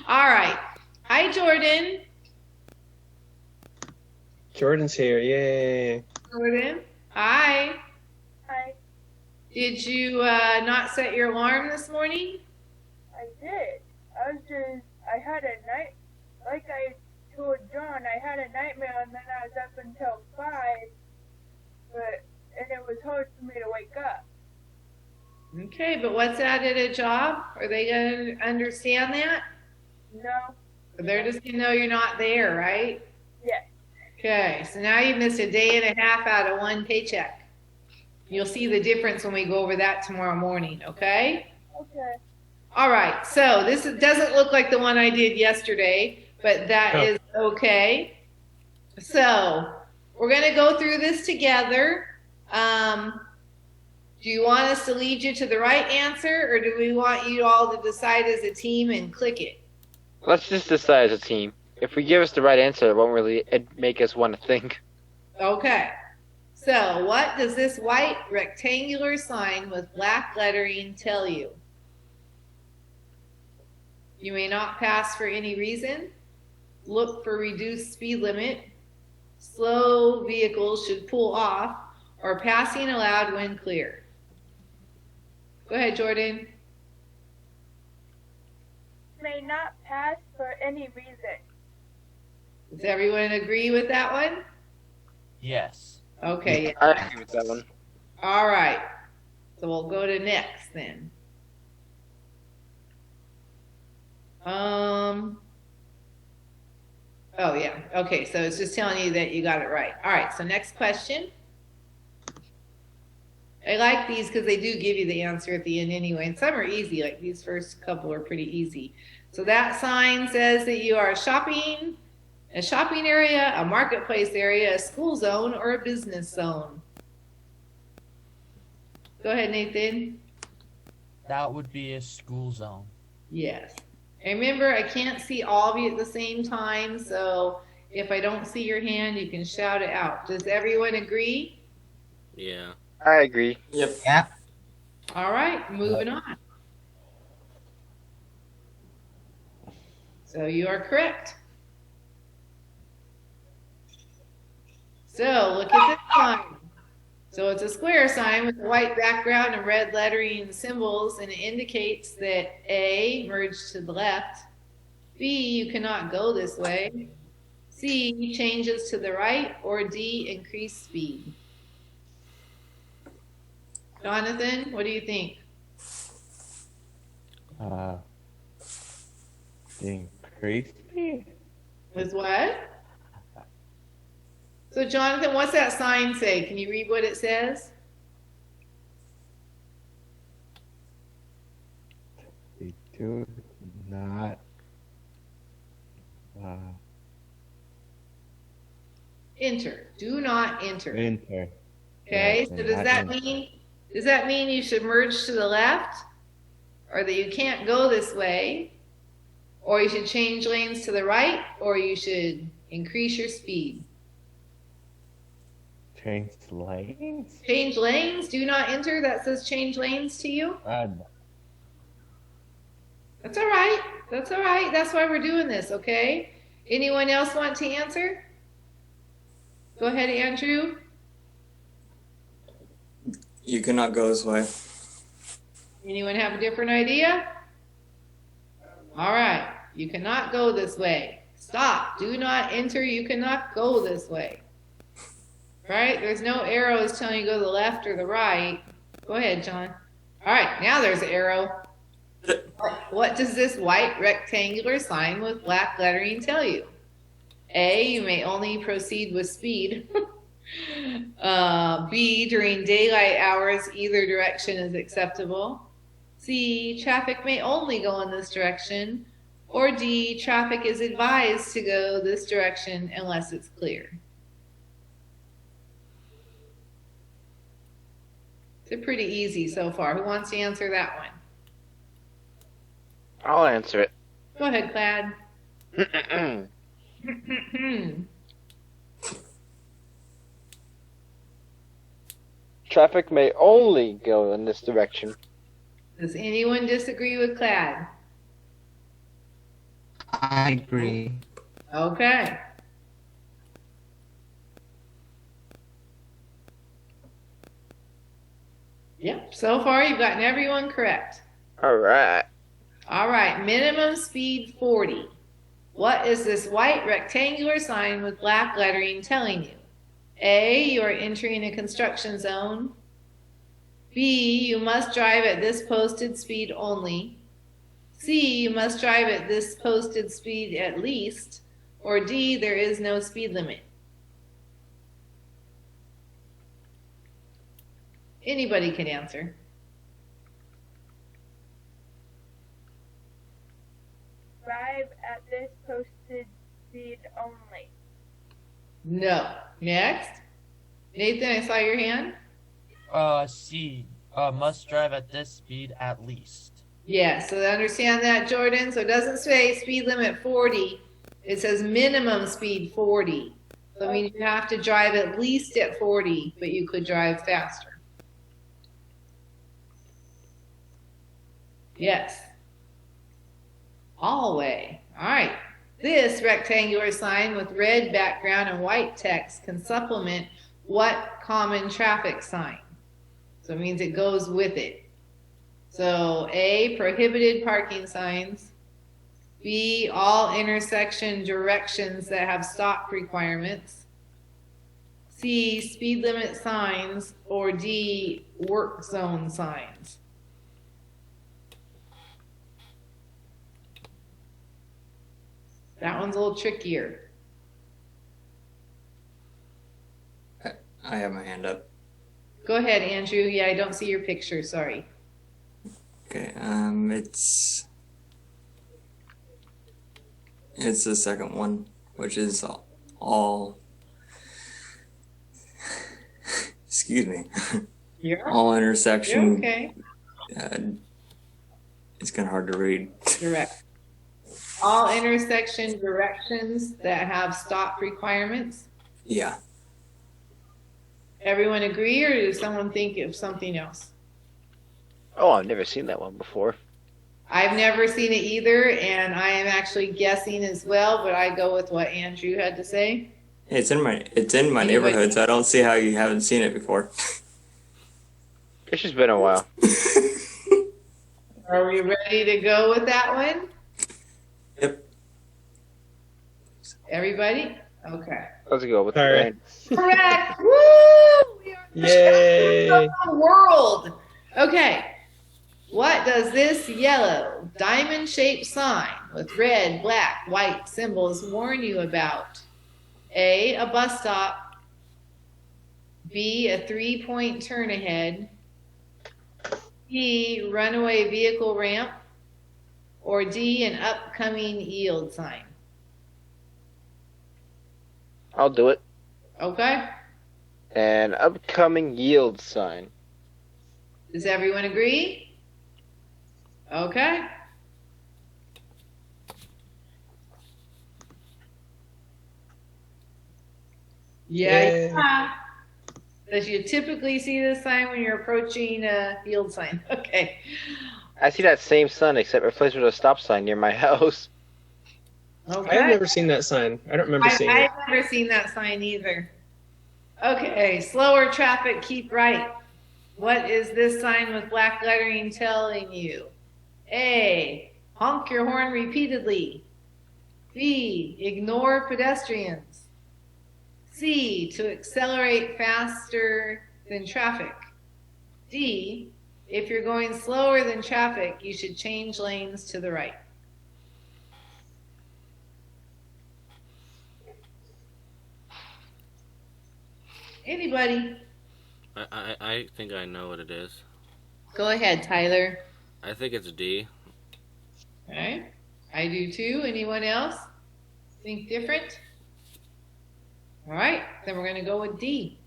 All right. Hi, Jordan. Jordan's here. Yay. Jordan. Hi. Hi. Did you not set your alarm this morning? I did. I had a night, like I told John, I had a nightmare and then I was up until 5, and it was hard for me to wake up. Okay, but what's that at a job? Are they going to understand that? No. They're just going to know you're not there, right? Yes. Okay, so now you missed a day and a half out of one paycheck. You'll see the difference when we go over that tomorrow morning, okay? Okay. All right, so doesn't look like the one I did yesterday, but that is okay. So we're going to go through this together. Do you want us to lead you to the right answer, or do we want you all to decide as a team and click it? Let's just decide as a team. If we give us the right answer, it won't really make us want to think. Okay. So what does this white rectangular sign with black lettering tell you? You may not pass for any reason. Look for reduced speed limit. Slow vehicles should pull off, or passing allowed when clear. Go ahead, Jordan. May not pass for any reason. Does everyone agree with that one? Yes. Okay. I agree with that one. All right. So we'll go to next then. Oh yeah. Okay. So it's just telling you that you got it right. All right. So next question. I like these because they do give you the answer at the end anyway. And some are easy. Like these first couple are pretty easy. So that sign says that you are a shopping area, a marketplace area, a school zone, or a business zone. Go ahead, Nathan. That would be a school zone. Yes. And remember, I can't see all of you at the same time, so if I don't see your hand, you can shout it out. Does everyone agree? Yeah. I agree. Yep. Yeah. All right, moving on. So you are correct. So look at this sign. So it's a square sign with a white background and red lettering and symbols, and it indicates that A, merge to the left, B, you cannot go this way, C, changes to the right, or D, increase speed. Jonathan, what do you think? Increase speed? With what? So Jonathan, what's that sign say? Can you read what it says? They do not. Enter. Do not enter. Enter. Okay, Yeah, so does that enter. mean you should merge to the left? Or that you can't go this way? Or you should change lanes to the right? Or you should increase your speed? Change lanes? Change lanes? Do not enter? That says change lanes to you? That's all right. That's all right. That's why we're doing this, okay? Anyone else want to answer? Go ahead, Andrew. You cannot go this way. Anyone have a different idea? All right. You cannot go this way. Stop. Do not enter. You cannot go this way. Right? There's no arrows telling you to go to the left or the right. Go ahead, John. All right. Now there's an arrow. What does this white rectangular sign with black lettering tell you? A, you may only proceed with speed. B, during daylight hours, either direction is acceptable. C, traffic may only go in this direction. Or D, traffic is advised to go this direction unless it's clear. It's pretty easy so far. Who wants to answer that one? I'll answer it. Go ahead, Clad. Traffic may only go in this direction. Does anyone disagree with Clad? I agree. Okay. Yep, so far you've gotten everyone correct. All right. All right, minimum speed 40. What is this white rectangular sign with black lettering telling you? A, you are entering a construction zone. B, you must drive at this posted speed only. C, you must drive at this posted speed at least. Or D, there is no speed limit. Anybody can answer. Drive at this posted speed only. No. Next. Nathan, I saw your hand. C. Must drive at this speed at least. Yeah, so I understand that, Jordan. So it doesn't say speed limit 40. It says minimum speed 40. So I mean, you have to drive at least at 40, but you could drive faster. Yes. Hallway. All right. This rectangular sign with red background and white text can supplement what common traffic sign? So it means it goes with it. So A, prohibited parking signs. B, all intersection directions that have stop requirements. C, speed limit signs. Or D, work zone signs. That one's a little trickier. I have my hand up. Go ahead, Andrew. Yeah, I don't see your picture. Sorry. Okay, it's the second one, which is all excuse me. All intersection. You're okay. It's kind of hard to read. Direct. All intersection directions that have stop requirements. Yeah. Everyone agree, or does someone think of something else? Oh, I've never seen that one before. I've never seen it either, and I am actually guessing as well, but I go with what Andrew had to say. It's in my neighborhood, so I don't see how you haven't seen it before. It's just been a while. Are we ready to go with that one? Yep. Everybody? Okay. Let's go with All the right. Correct. Woo! We are the Yay! champions of the world. Okay. What does this yellow diamond-shaped sign with red, black, white symbols warn you about? A bus stop. B, a 3-point turn ahead. C, runaway vehicle ramp. Or D, an upcoming yield sign. I'll do it. Okay. An upcoming yield sign. Does everyone agree? Okay. Yay. Yeah. Does you typically see this sign when you're approaching a yield sign? Okay. I see that same sign except replaced with a stop sign near my house. Okay. I've never seen that sign. I don't remember seeing it. I've never seen that sign either. Okay, slower traffic, keep right. What is this sign with black lettering telling you? A, honk your horn repeatedly. B, ignore pedestrians. C, to accelerate faster than traffic. D, if you're going slower than traffic, you should change lanes to the right. Anybody? I think I know what it is. Go ahead, Tyler. I think it's D. Okay. I do too. Anyone else think different? All right. Then we're going to go with D.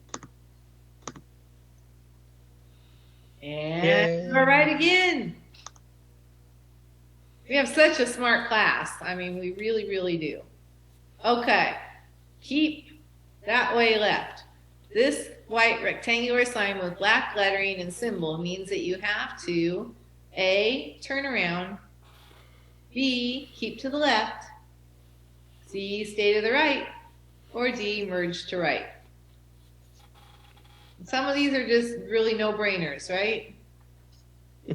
And we're right again. We have such a smart class. I mean, we really, really do. Okay. Keep that way left. This white rectangular sign with black lettering and symbol means that you have to A, turn around, B, keep to the left, C, stay to the right, or D, merge to right. Some of these are just really no-brainers, right? I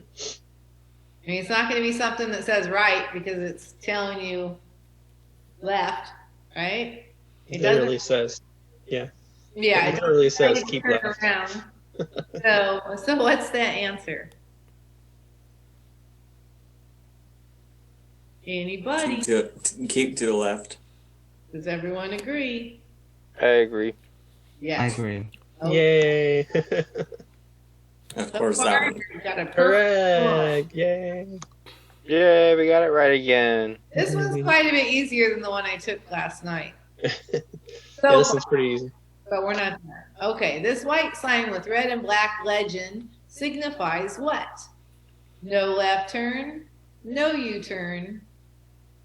mean, it's not going to be something that says right because it's telling you left, right? It literally says, yeah. Yeah, it literally says keep turn left. around. So what's that answer? Anybody? Keep to the left. Does everyone agree? I agree. Yes. I agree. Oh. Yay. Of So course, far, that one. you got a perfect. Correct. Yay. Yeah, we got it right again. This one's quite a bit easier than the one I took last night. Yeah, So this one's pretty easy. But we're not done. Okay, this white sign with red and black legend signifies what? No left turn, no U-turn,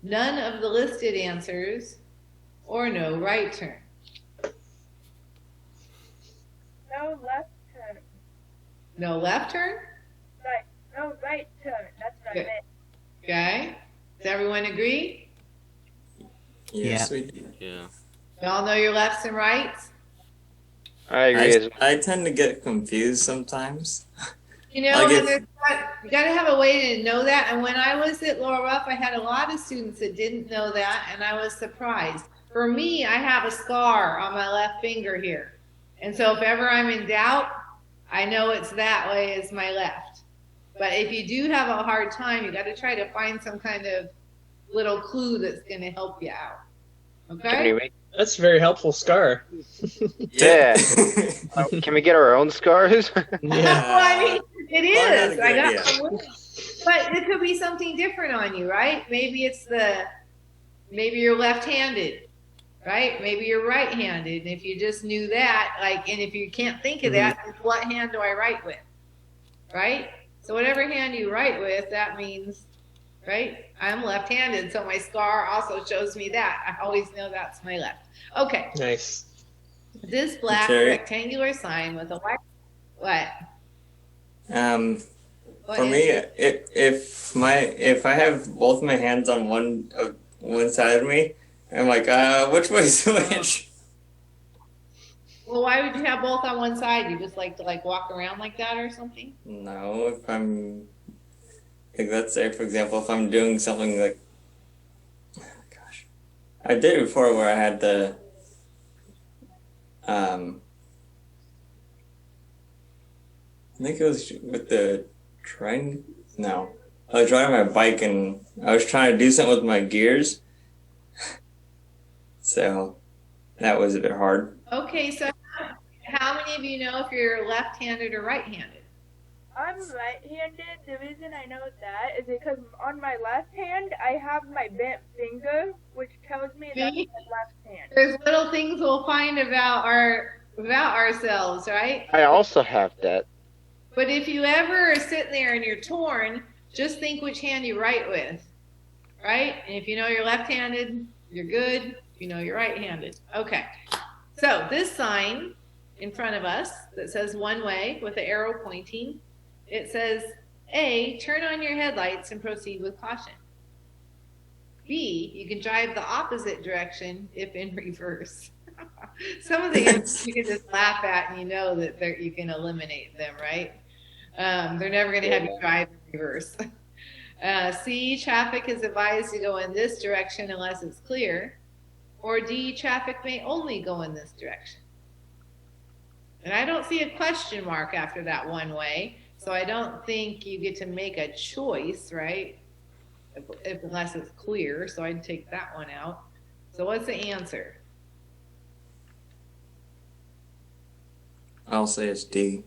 none of the listed answers, or no right turn. No left turn. No left turn? Right. No right turn. That's what I Okay. meant. Okay. Does everyone agree? Yes, we do. Yeah. Y'all know your lefts and rights? I agree. I tend to get confused sometimes. You know, Like and you got to have a way to know that. And when I was at Laurel Ruff, I had a lot of students that didn't know that, and I was surprised. For me, I have a scar on my left finger here. And so if ever I'm in doubt, I know it's that way as my left. But if you do have a hard time, you got to try to find some kind of little clue that's going to help you out. Okay? Anyway, That's a very helpful scar. yeah. Can we get our own scars? Well, I mean, it Well, is. not a I good got idea. some with it. But it could be something different on you, right? Maybe maybe you're left-handed, right? Maybe you're right-handed. And if you just knew that, and if you can't think of that, then what hand do I write with? Right? So whatever hand you write with, that means, right? I'm left-handed, so my scar also shows me that. I always know that's my left. Okay. Nice. This black Okay. rectangular sign with a white, what? For me, if I have both my hands on one side of me, I'm like, which way is which? Well, why would you have both on one side? You just like to walk around like that or something? No, if I'm, like, let's say, for example, if I'm doing something like, gosh, I did it before where I had the, I think it was with the train. No, I was riding my bike and I was trying to do something with my gears, so that was a bit hard. Okay, so how many of you know if you're left-handed or right-handed? I'm right-handed. The reason I know that is because on my left hand, I have my bent finger, which tells me that's See? my left hand. There's little things we'll find about ourselves, right? I also have that. But if you ever are sitting there and you're torn, just think which hand you write with, right? And if you know you're left-handed, you're good. If you know you're right-handed. Okay. So this sign in front of us that says one way with the arrow pointing, it says, A, turn on your headlights and proceed with caution. B, you can drive the opposite direction if in reverse. Some of the answers you can just laugh at and you know that you can eliminate them, right? They're never going to have you drive in reverse. C, traffic is advised to go in this direction unless it's clear. Or D, traffic may only go in this direction. And I don't see a question mark after that one way, so I don't think you get to make a choice, right? Unless it's clear, so I'd take that one out. So what's the answer? I'll say it's D.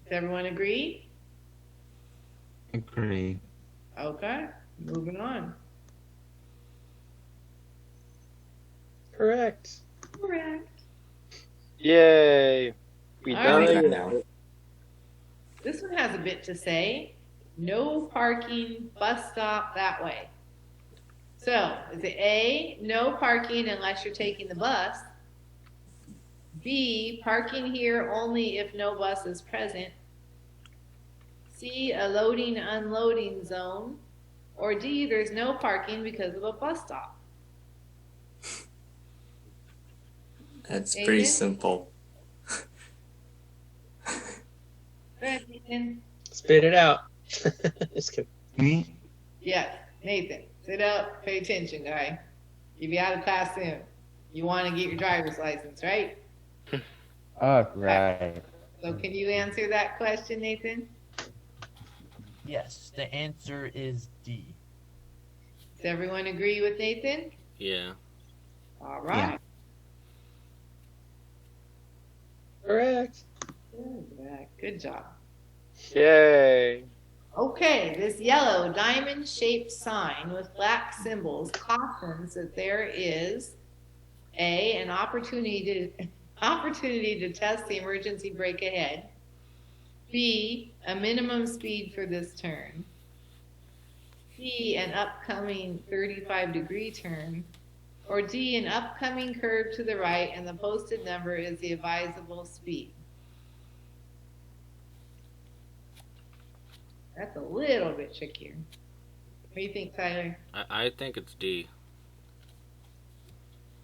Does everyone agree? Agree. Okay, moving on. Correct. Correct. Yay. We All done right. it now. This one has a bit to say. No parking, bus stop that way. So, is it A, no parking unless you're taking the bus? B, parking here only if no bus is present? C, a loading, unloading zone? Or D, there's no parking because of a bus stop? That's Nathan? pretty simple. Go ahead, Nathan. Spit it out. Just kidding. Me? Yes, Nathan, sit up, pay attention, guy. You'll be out of class soon. You want to get your driver's license, right? Right. So can you answer that question, Nathan? Yes, the answer is D. Does everyone agree with Nathan? Yeah. All right. Correct. Good job. Yay. Okay, this yellow diamond-shaped sign with black symbols cautions that there is an opportunity to test the emergency brake ahead. B, a minimum speed for this turn. C, an upcoming 35-degree turn. Or D, an upcoming curve to the right and the posted number is the advisable speed. That's a little bit trickier. What do you think, Tyler? I think it's D.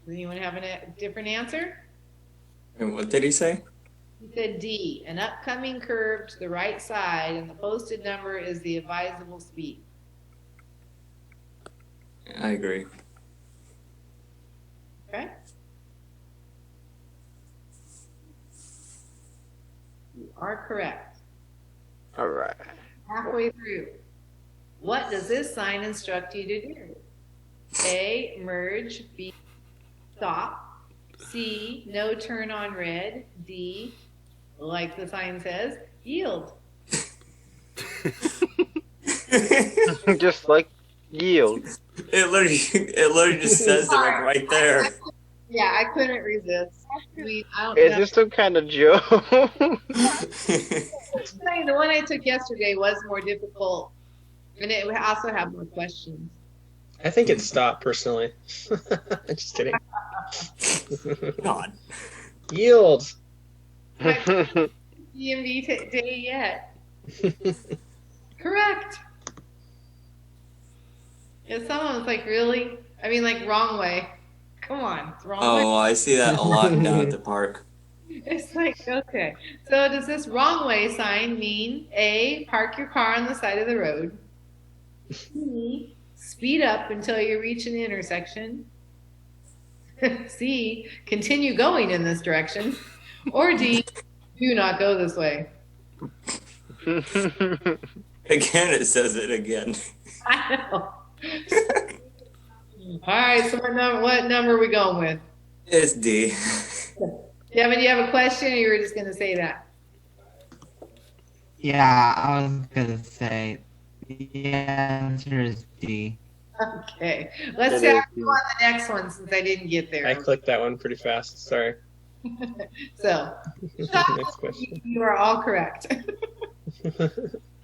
Does anyone have a different answer? And what did he say? He said D, an upcoming curve to the right side, and the posted number is the advisable speed. I agree. Okay. You are correct. All right. Halfway through. What does this sign instruct you to do? A, merge. B, stop. C, no turn on red. D, like the sign says, yield. Just like yield. It literally just says it like right there. Yeah, I couldn't resist. I don't Is know. this some kind of joke? The one I took yesterday was more difficult, and it also had more questions. I think it's stop personally. Just kidding. God. Yield. DMV day yet. Correct. Yeah, someone was like, really? I mean, like, wrong way. Come on, it's wrong way. Oh, I see that a lot down at the park. It's like, okay. So does this wrong way sign mean A, park your car on the side of the road? B, speed up until you reach an intersection? C, continue going in this direction? Or D, do not go this way? Again, it says it again. I know. All right, so what number are we going with? It's D. Devin, do you have a question, or you were just going to say that? Yeah, I was gonna say the answer is D. Okay, let's go on the next one since I didn't get there. I clicked that one pretty fast. Sorry. So, Next question. you are all correct.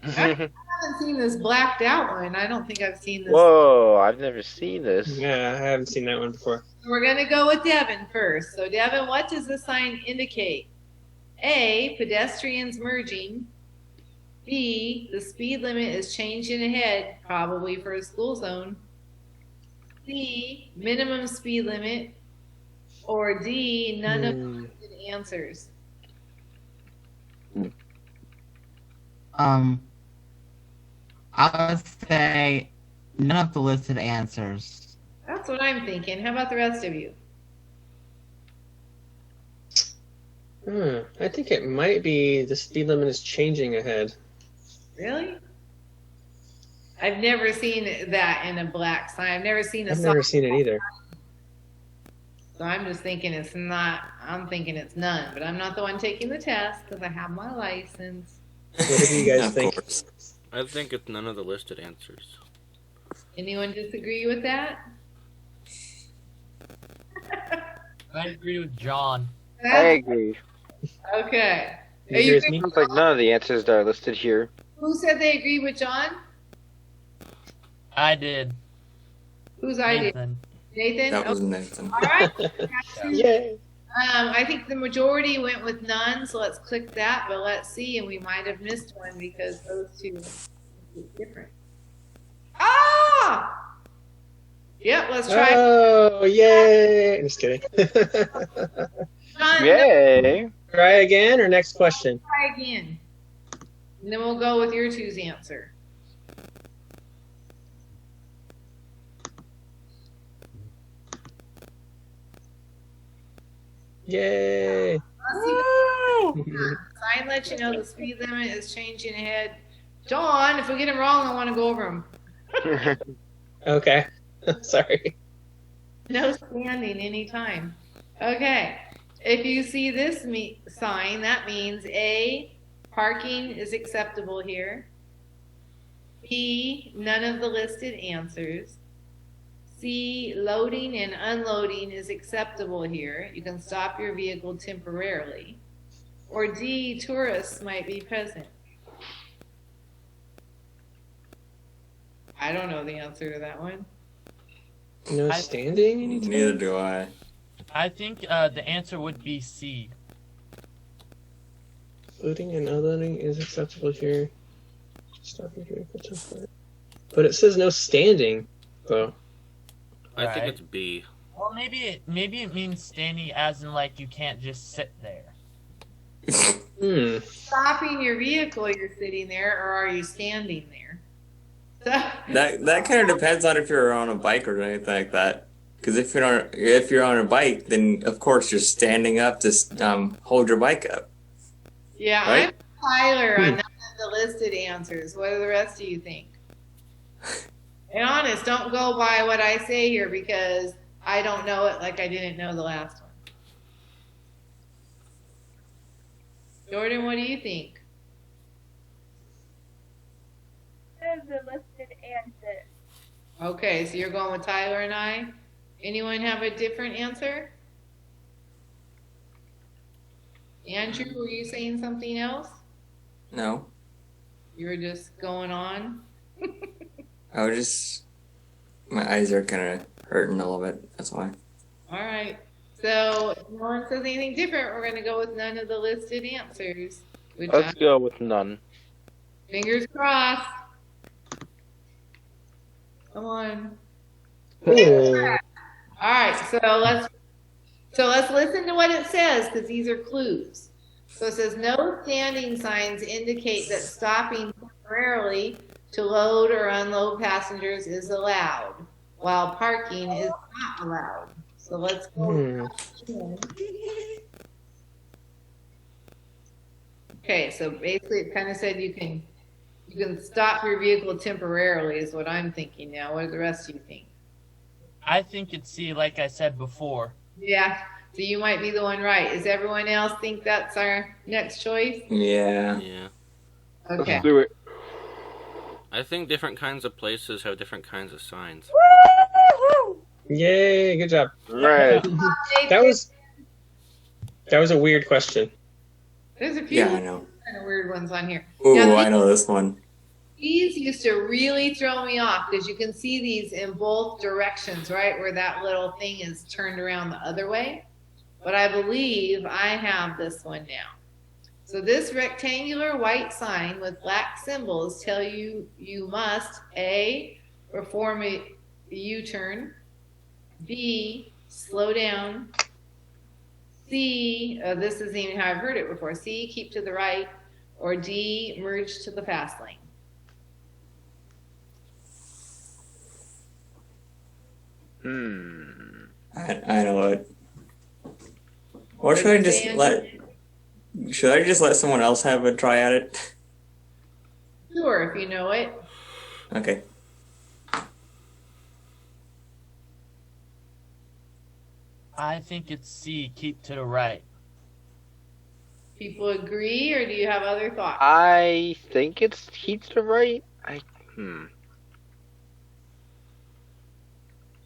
I haven't seen this blacked out one. I don't think I've seen this. Whoa, I've never seen this. Yeah, I haven't seen that one before. We're going to go with Devin first. So, Devin, what does the sign indicate? A, pedestrians merging. B, the speed limit is changing ahead, probably for a school zone. C, minimum speed limit. Or D, none of the answers. I would say none of the listed answers. That's what I'm thinking. How about the rest of you? I think it might be the speed limit is changing ahead. Really? I've never seen that in a black sign. I've never seen a I've sign. never seen it either. So I'm just thinking it's not. I'm thinking it's none. But I'm not the one taking the test because I have my license. What do you guys think? I think it's none of the listed answers. Anyone disagree with that? I agree with John. I agree. Okay. You agree with me? Sounds like none of the answers that are listed here. Who said they agree with John? I did. Whose idea? Nathan. Nathan? That was Okay. Nathan. All right. Yay. I think the majority went with none, so let's click that, but let's see, and we might have missed one because those two are different. Ah! Yep, let's try. Oh, yay! Just kidding. John, Yay! Try again or next question? try again. And then we'll go with your two's answer. Yay! Sign let you know the speed limit is changing ahead. John, if we get them wrong, I want to go over them. Okay. Sorry. No standing anytime. Okay. If you see this sign, that means A, parking is acceptable here. B, none of the listed answers. C, loading and unloading is acceptable here. You can stop your vehicle temporarily. Or D, tourists might be present. I don't know the answer to that one. No standing? Neither do I. I think the answer would be C. Loading and unloading is acceptable here. Stop your vehicle temporarily. But it says no standing, though. I think Right. it's B. Well, maybe it means standing as in like you can't just sit there. Stopping your vehicle, you're sitting there, or are you standing there? So, That kind of depends on if you're on a bike or anything like that. Because if you're on a bike, then of course you're standing up to hold your bike up. yeah, Right? I'm Tyler on none of the listed answers. What do the rest of you think? And honest, don't go by what I say here because I don't know it like I didn't know the last one. Jordan, what do you think? None of the listed answers. Okay, so you're going with Tyler and I. Anyone have a different answer? Andrew, were you saying something else? No, You were just going on? I was just my eyes are kind of hurting a little bit. That's why. All right. So if no one says anything different, we're going to go with none of the listed answers. Good Let's job. go with none. Fingers crossed. Come on. Oh. All right. So let's listen to what it says because these are clues. So it says no standing signs indicate that stopping temporarily to load or unload passengers is allowed, while parking is not allowed. So let's go. Okay, so basically it kind of said you can stop your vehicle temporarily is what I'm thinking now. What do the rest of you think? I think it's C, like I said before. Yeah, so you might be the one right. Does everyone else think that's our next choice? Yeah. Yeah. Okay. Let's do it. I think different kinds of places have different kinds of signs. Yay, good job. Right. That was a weird question. There's a few Yeah, I know. kind of weird ones on here. Ooh, Now, I know this one. these used to really throw me off because you can see these in both directions, right? Where that little thing is turned around the other way. But I believe I have this one now. So this rectangular white sign with black symbols tell you you must A, perform a U-turn, B, slow down, C, this isn't even how I've heard it before, C, keep to the right, or D, merge to the fast lane. I know it. Or should I just let someone else have a try at it? Sure, if you know it. Okay. I think it's C, keep to the right. People agree, or do you have other thoughts? I think it's keep to the right.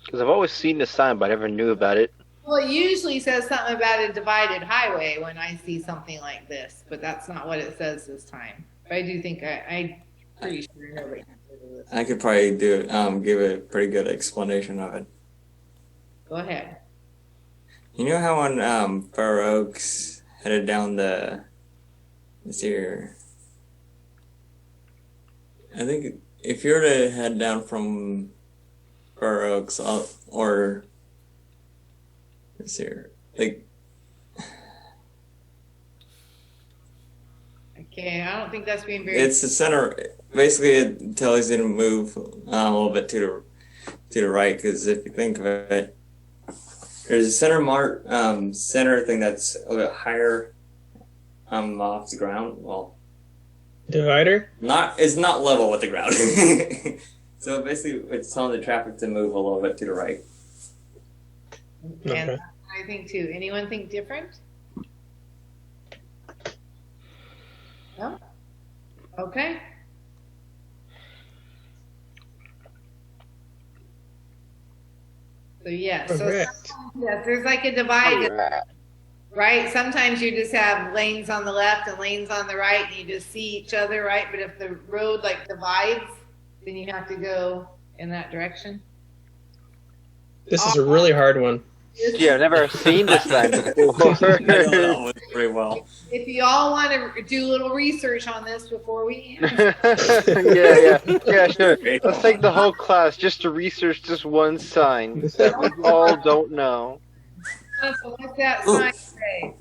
Because I've always seen the sign, but I never knew about it. Well, it usually says something about a divided highway when I see something like this, but that's not what it says this time. But I do think I'm pretty sure nobody knows this. I could probably give a pretty good explanation of it. Go ahead. You know how on Fair Oaks headed down let's see here. I think if you were to head down from Fair Oaks or let's see here, like Okay, I don't think that's being very. it's the center. Basically, it tells you to move a little bit to the right because if you think of it, there's a center thing that's a little bit higher off the ground. Well, Divider? it's not level with the ground. So basically, it's telling the traffic to move a little bit to the right. And I think too. Anyone think different? No? Okay. So yes, so Correct. yes, there's like a divide, Alright. right? Sometimes you just have lanes on the left and lanes on the right, and you just see each other, right? But if the road like divides, then you have to go in that direction. This is a really hard one. Yeah, I've never seen this sign before. I know that one pretty well. If you all want to do a little research on this before we yeah, sure. Let's take the whole class just to research this one sign that we all don't know. So what's that sign say?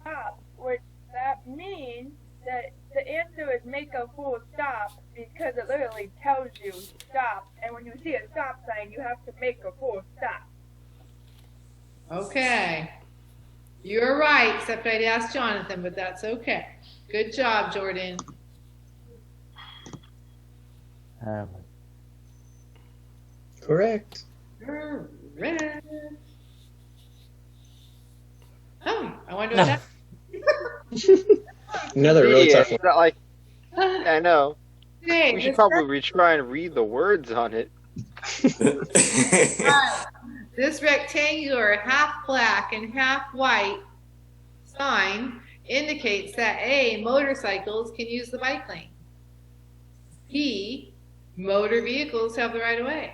Stop, which that means that the answer is make a full stop because it literally tells you stop. And when you see a stop sign, you have to make a full stop. Okay. You're right, except I'd ask Jonathan, but that's okay. Good job, Jordan. Correct. Correct. Oh, I wonder what that. Another really Yeah, tough one. it's not like I know. Hey, We should this probably try and read the words on it. This rectangular half black and half white sign indicates that A, motorcycles can use the bike lane. B, motor vehicles have the right of way.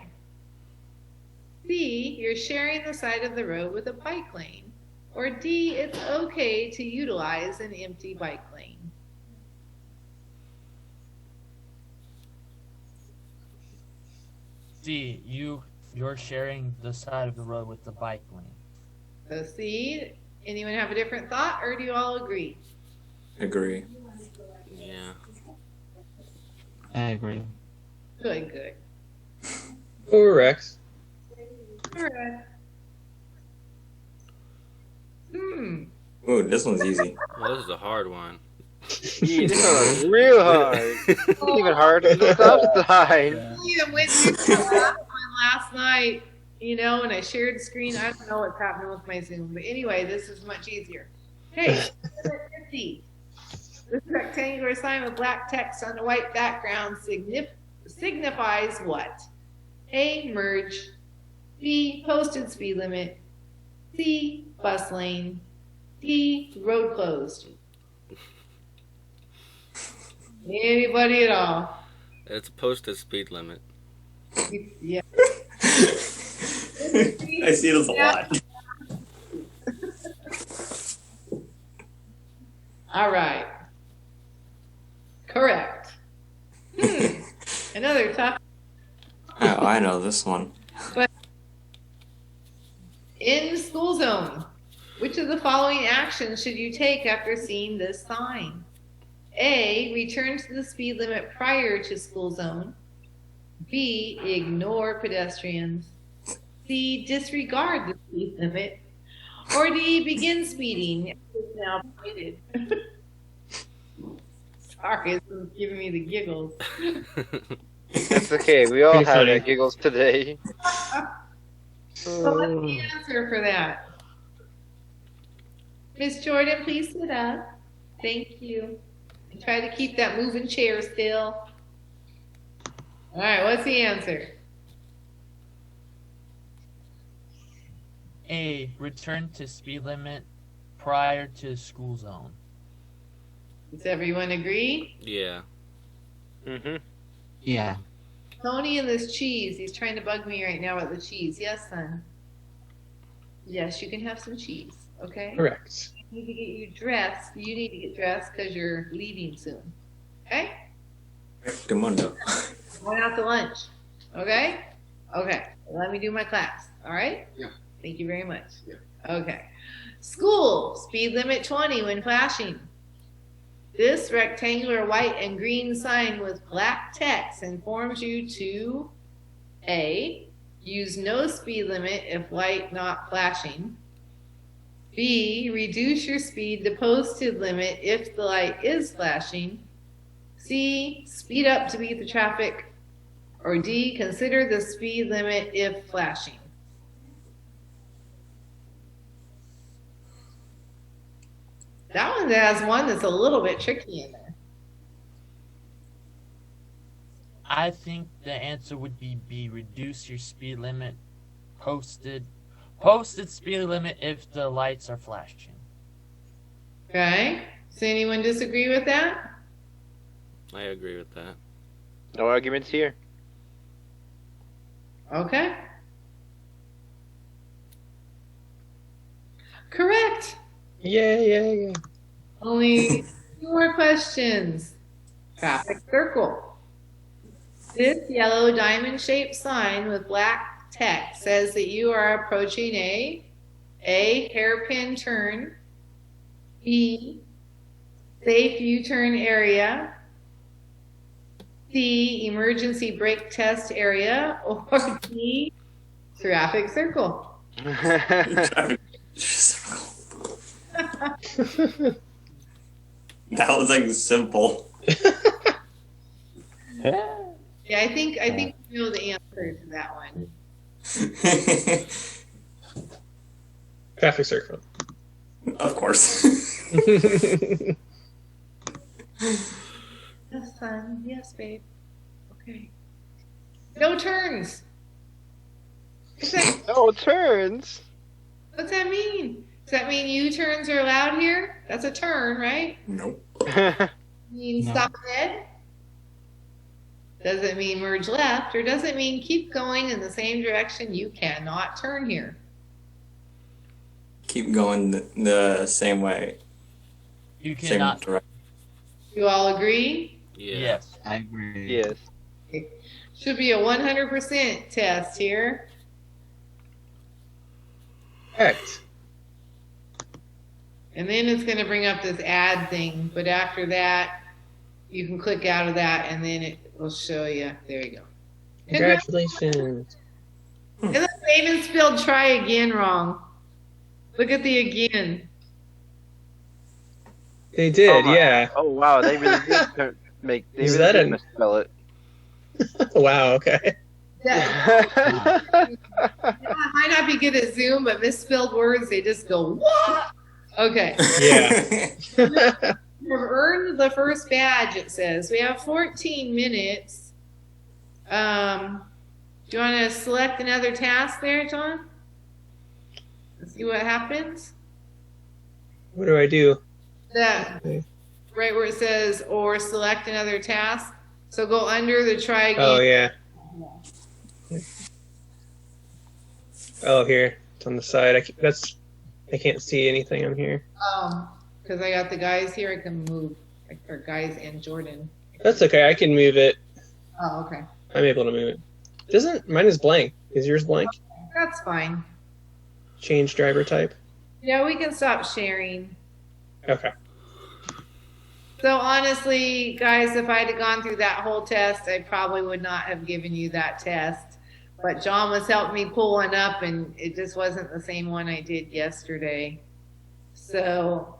C, you're sharing the side of the road with a bike lane. Or D, it's okay to utilize an empty bike lane. C, you're sharing the side of the road with the bike lane. So C, anyone have a different thought or do you all agree? Agree. Yeah. I agree. Good, good. Correct. Correct. Ooh, this one's easy. Well, this is a hard one. Gee, this one was real hard. It's even harder than the stop sign. I even went through the last one last night, you know, and I shared the screen. I don't know what's happening with my Zoom, but anyway, this is much easier. Okay, 50. This rectangular sign with black text on a white background signifies what? A, merge. B, posted speed limit. C, bus lane. D, road closed. Anybody at all? It's posted speed limit. Yeah. I see this a lot. All right. Correct. Another tough. Oh, I know this one. But in school zone, which of the following actions should you take after seeing this sign? A, return to the speed limit prior to school zone. B, ignore pedestrians. C, disregard the speed limit. Or D, begin speeding. It's now permitted. Sorry, this is giving me the giggles. That's okay. We all Pretty had funny. our giggles today. So what's the answer for that? Miss Jordan, please sit up. Thank you. And try to keep that moving chair still. All right, what's the answer? A, return to speed limit prior to school zone. Does everyone agree? Yeah. Mm-hmm. Yeah. Tony and this cheese. He's trying to bug me right now about the cheese. Yes, son. Yes, you can have some cheese. Okay. Correct. I need to get you dressed. You need to get dressed because you're leaving soon. Okay. Good mundo. Going out to lunch. Okay. Okay. Let me do my class. All right. Yeah. Thank you very much. Yeah. Okay. School speed limit 20 when flashing. This rectangular white and green sign with black text informs you to A, use no speed limit if light not flashing. B, reduce your speed to posted limit if the light is flashing. C, speed up to beat the traffic. Or D, consider the speed limit if flashing. That one has one that's a little bit tricky in there. I think the answer would be reduce your speed limit. Posted speed limit if the lights are flashing. Okay. Does anyone disagree with that? I agree with that. No arguments here. Okay. Correct. Yeah. Only 2 more questions. Traffic circle. This yellow diamond-shaped sign with black text says that you are approaching a hairpin turn, B, safe U-turn area, C, emergency brake test area, or D, traffic circle. That was like simple. Yeah, I think you know the answer to that one. Traffic circle. Of course. That's fun. Yes, babe. Okay. No turns. No turns. What's that mean? Does that mean U-turns are allowed here? That's a turn, right? Nope. Mean No. stop dead? Does it mean merge left, or does it mean keep going in the same direction? You cannot turn here. Keep going the same way. You Same cannot. direction. You all agree? Yeah. Yes. I agree. Yes. Should be a 100% test here. Correct. And then it's going to bring up this add thing, but after that, you can click out of that and then it will show you. There you go. Congratulations. And then Raven spelled try again wrong. Look at the again. They did, yeah. Oh wow, they really did make. They Is really that did a- misspell it. Wow, okay. That might not be good at Zoom, but misspelled words, they just go, what? Okay. Yeah. We've earned the first badge, it says. We have 14 minutes. Do you want to select another task there, John? Let's see what happens. What do I do? That Okay. right where it says or select another task. So go under the try again. Oh, yeah. Oh, here. It's on the side. I can't see anything on here. Because I got the guys here, I can move. Like, or guys and Jordan. That's okay. I can move it. Oh, okay. I'm able to move it. Mine is blank. Is yours blank? That's fine. Change driver type. Yeah, we can stop sharing. Okay. So honestly, guys, if I'd have gone through that whole test, I probably would not have given you that test. But John was helping me pull one up, and it just wasn't the same one I did yesterday. So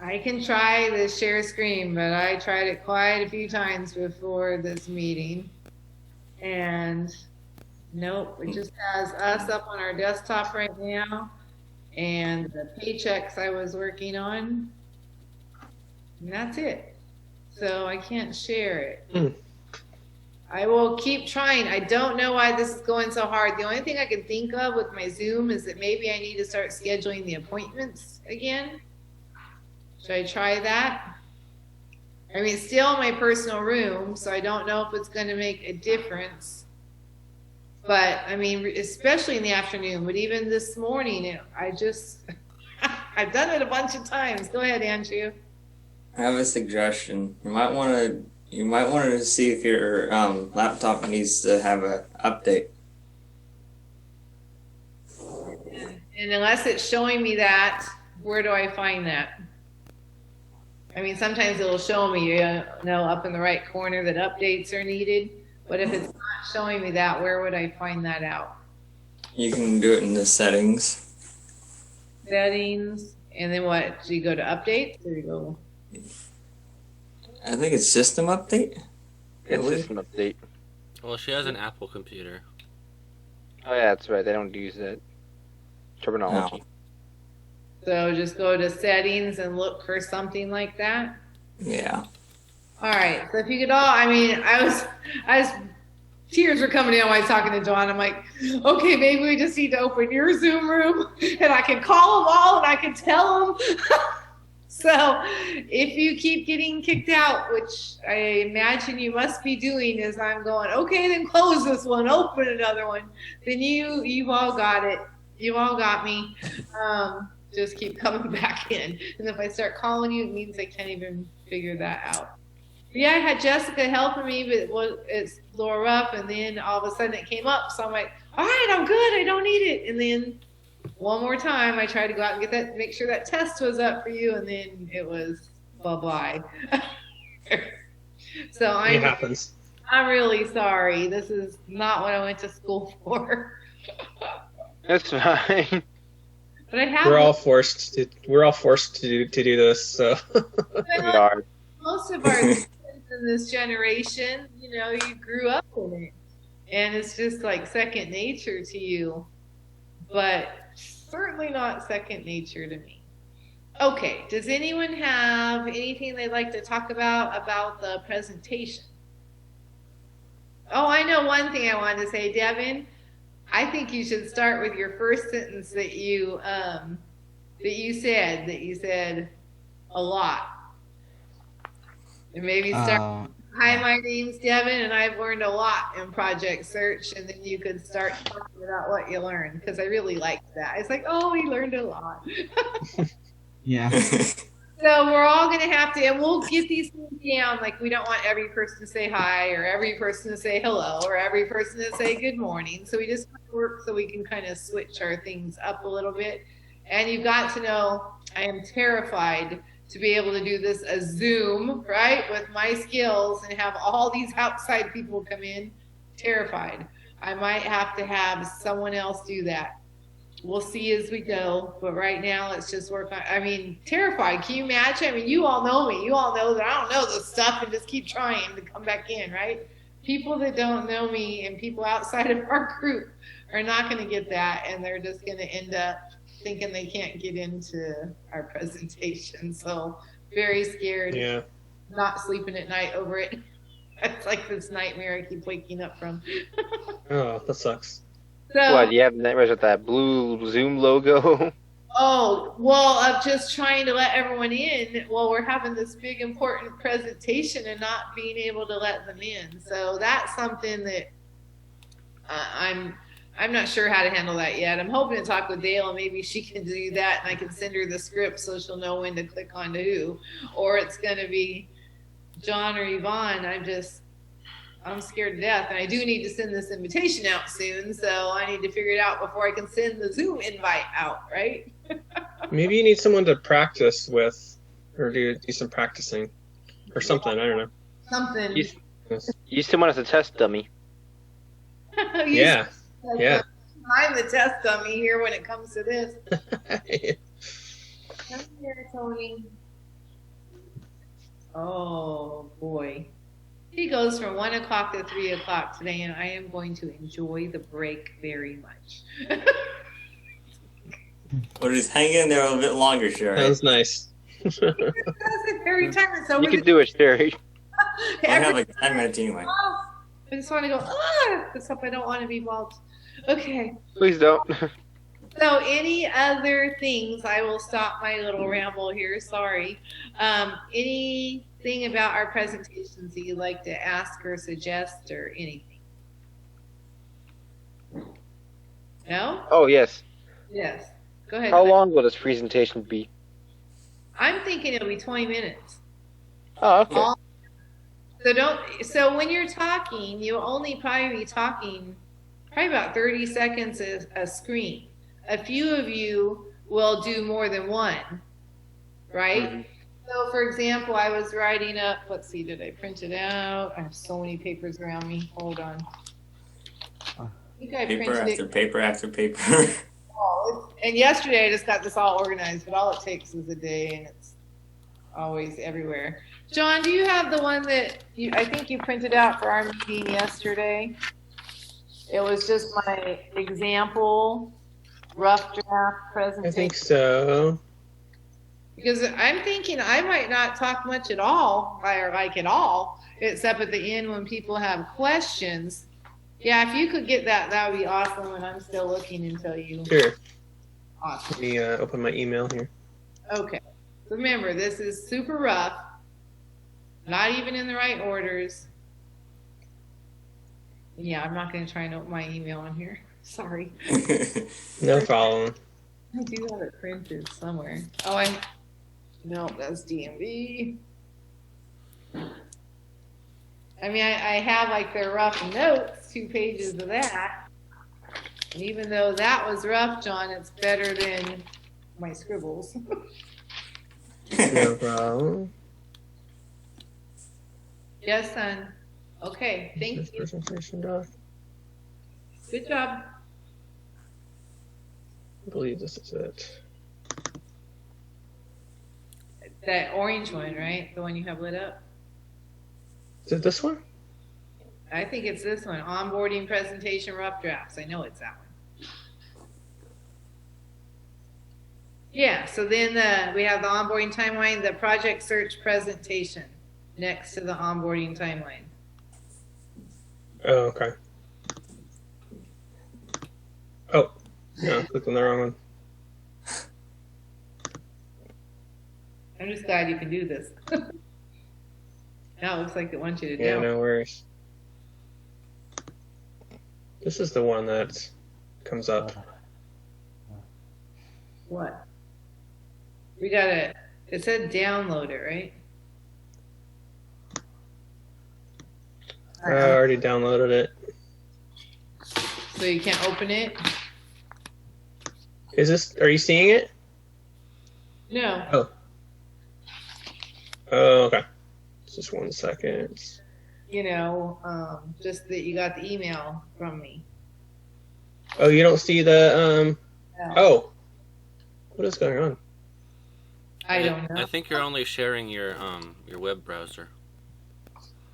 I can try the share screen, but I tried it quite a few times before this meeting. And nope, it just has us up on our desktop right now and the paychecks I was working on. And that's it. So I can't share it. I will keep trying. I don't know why this is going so hard. The only thing I can think of with my Zoom is that maybe I need to start scheduling the appointments again. Should I try that? I mean, it's still in my personal room, so I don't know if it's going to make a difference. But I mean, especially in the afternoon, but even this morning, I've done it a bunch of times. Go ahead, Andrew. I have a suggestion. You might want to see if your laptop needs to have an update. And unless it's showing me that, where do I find that? I mean, sometimes it'll show me, up in the right corner that updates are needed. But if it's not showing me that, where would I find that out? You can do it in the settings. Settings, and then what? Do you go to updates or you go? I think it's system update. It's system update. Well, she has an Apple computer. Oh yeah, that's right. They don't use that terminology. So just go to settings and look for something like that. Yeah. All right. So if you could all, I was, tears were coming in when I was talking to John. I'm like, okay, maybe we just need to open your Zoom room and I can call them all and I can tell them. So if you keep getting kicked out, which I imagine you must be doing, as I'm going, okay, then close this one, open another one. Then you've all got it. You all got me. Just keep coming back in. And if I start calling you, it means I can't even figure that out. Yeah, I had Jessica helping me, but it's Laura Ruff, and then all of a sudden it came up. So I'm like, all right, I'm good. I don't need it. And then one more time, I tried to go out and get that, make sure that test was up for you, and then it was bye-bye. So It happens. I'm really sorry. This is not what I went to school for. That's fine. But I have. We're all forced to do this. So We are. Most of our kids in this generation, you grew up in it, and it's just like second nature to you. But certainly not second nature to me. Okay, does anyone have anything they'd like to talk about the presentation? Oh, I know one thing I wanted to say, Devin. I think you should start with your first sentence that you said a lot. And maybe start, hi, my name's Devin, and I've learned a lot in Project Search, and then you could start talking about what you learned, because I really liked that. It's like, oh, we learned a lot. Yeah. So we're all going to have to, and we'll get these things down. Like, we don't want every person to say hi, or every person to say hello, or every person to say good morning. So we just work so we can kind of switch our things up a little bit. And you've got to know, I am terrified to be able to do this as Zoom, right, with my skills and have all these outside people come in. Terrified. I might have to have someone else do that. We'll see as we go, but right now let's just work on, terrified. Can you imagine? You all know me. You all know that I don't know this stuff and just keep trying to come back in, right? People that don't know me and people outside of our group are not going to get that, and they're just going to end up thinking they can't get into our presentation. So very scared. Yeah. Not sleeping at night over it. It's like this nightmare I keep waking up from. Oh, that sucks. So, What, you have nightmares with that blue Zoom logo? Oh, well, of just trying to let everyone in while we're having this big important presentation and not being able to let them in. So that's something that I'm not sure how to handle that yet. I'm hoping to talk with Dale, and maybe she can do that, and I can send her the script so she'll know when to click on to who. Or it's going to be John or Yvonne. I'm scared to death, and I do need to send this invitation out soon, so I need to figure it out before I can send the Zoom invite out, right? Maybe you need someone to practice with, or do some practicing, or something. I don't know. Something. Use someone as a test dummy. Yeah. Yeah. I'm the test dummy here when it comes to this. Come here, Tony. Oh, boy. He goes from 1 o'clock to 3 o'clock today, and I am going to enjoy the break very much. We'll just hang in there a little bit longer, Sherry. Sounds nice. Every time it's over. You can do it, Sherry. I have like 10 minutes anyway. I just want to go, except I don't want to be bald. Okay. Please don't. So any other things, I will stop my little ramble here, sorry. Anything about our presentations that you'd like to ask or suggest or anything? No? Oh, yes. Yes. Go ahead. How long will this presentation be? I'm thinking it'll be 20 minutes. Oh, okay. So when you're talking, you'll only probably be talking probably about 30 seconds a screen. A few of you will do more than one, right? Mm-hmm. So, for example, I was writing up, let's see, did I print it out? I have so many papers around me. Hold on. I think I paper printed after it. paper after paper. And yesterday I just got this all organized, but all it takes is a day, and it's always everywhere. John, do you have the one that I think you printed out for our meeting yesterday? It was just my example rough draft presentation. I think so. Because I'm thinking I might not talk much at all, or like at all, except at the end when people have questions. Yeah, if you could get that, that would be awesome. And I'm still looking until you. Sure. Awesome. Let me open my email here. Okay. Remember, this is super rough. Not even in the right orders. Yeah, I'm not going to try and open my email on here. Sorry. No problem. I do have it printed somewhere. No, that's DMV. I mean, I have like their rough notes, 2 pages of that. And even though that was rough, John, it's better than my scribbles. No problem. Yes, son. Okay, thank you. Presentation doc. Good job. I believe this is it. That orange one, right? The one you have lit up? Is it this one? I think it's this one. Onboarding presentation rough drafts. I know it's that one. Yeah, so then we have the onboarding timeline, the project search presentation next to the onboarding timeline. Oh, okay. Oh, no, I clicked on the wrong one. I'm just glad you can do this. Now it looks like it wants you to Yeah, do. no worries. This is the one that comes up. What? We got it. It said download it, right? I already downloaded it. So you can't open it? Are you seeing it? No. Oh. Oh, okay. Just 1 second. You know, just that you got the email from me. Oh, you don't see the, No. Oh. What is going on? I don't know. I think you're only sharing your web browser.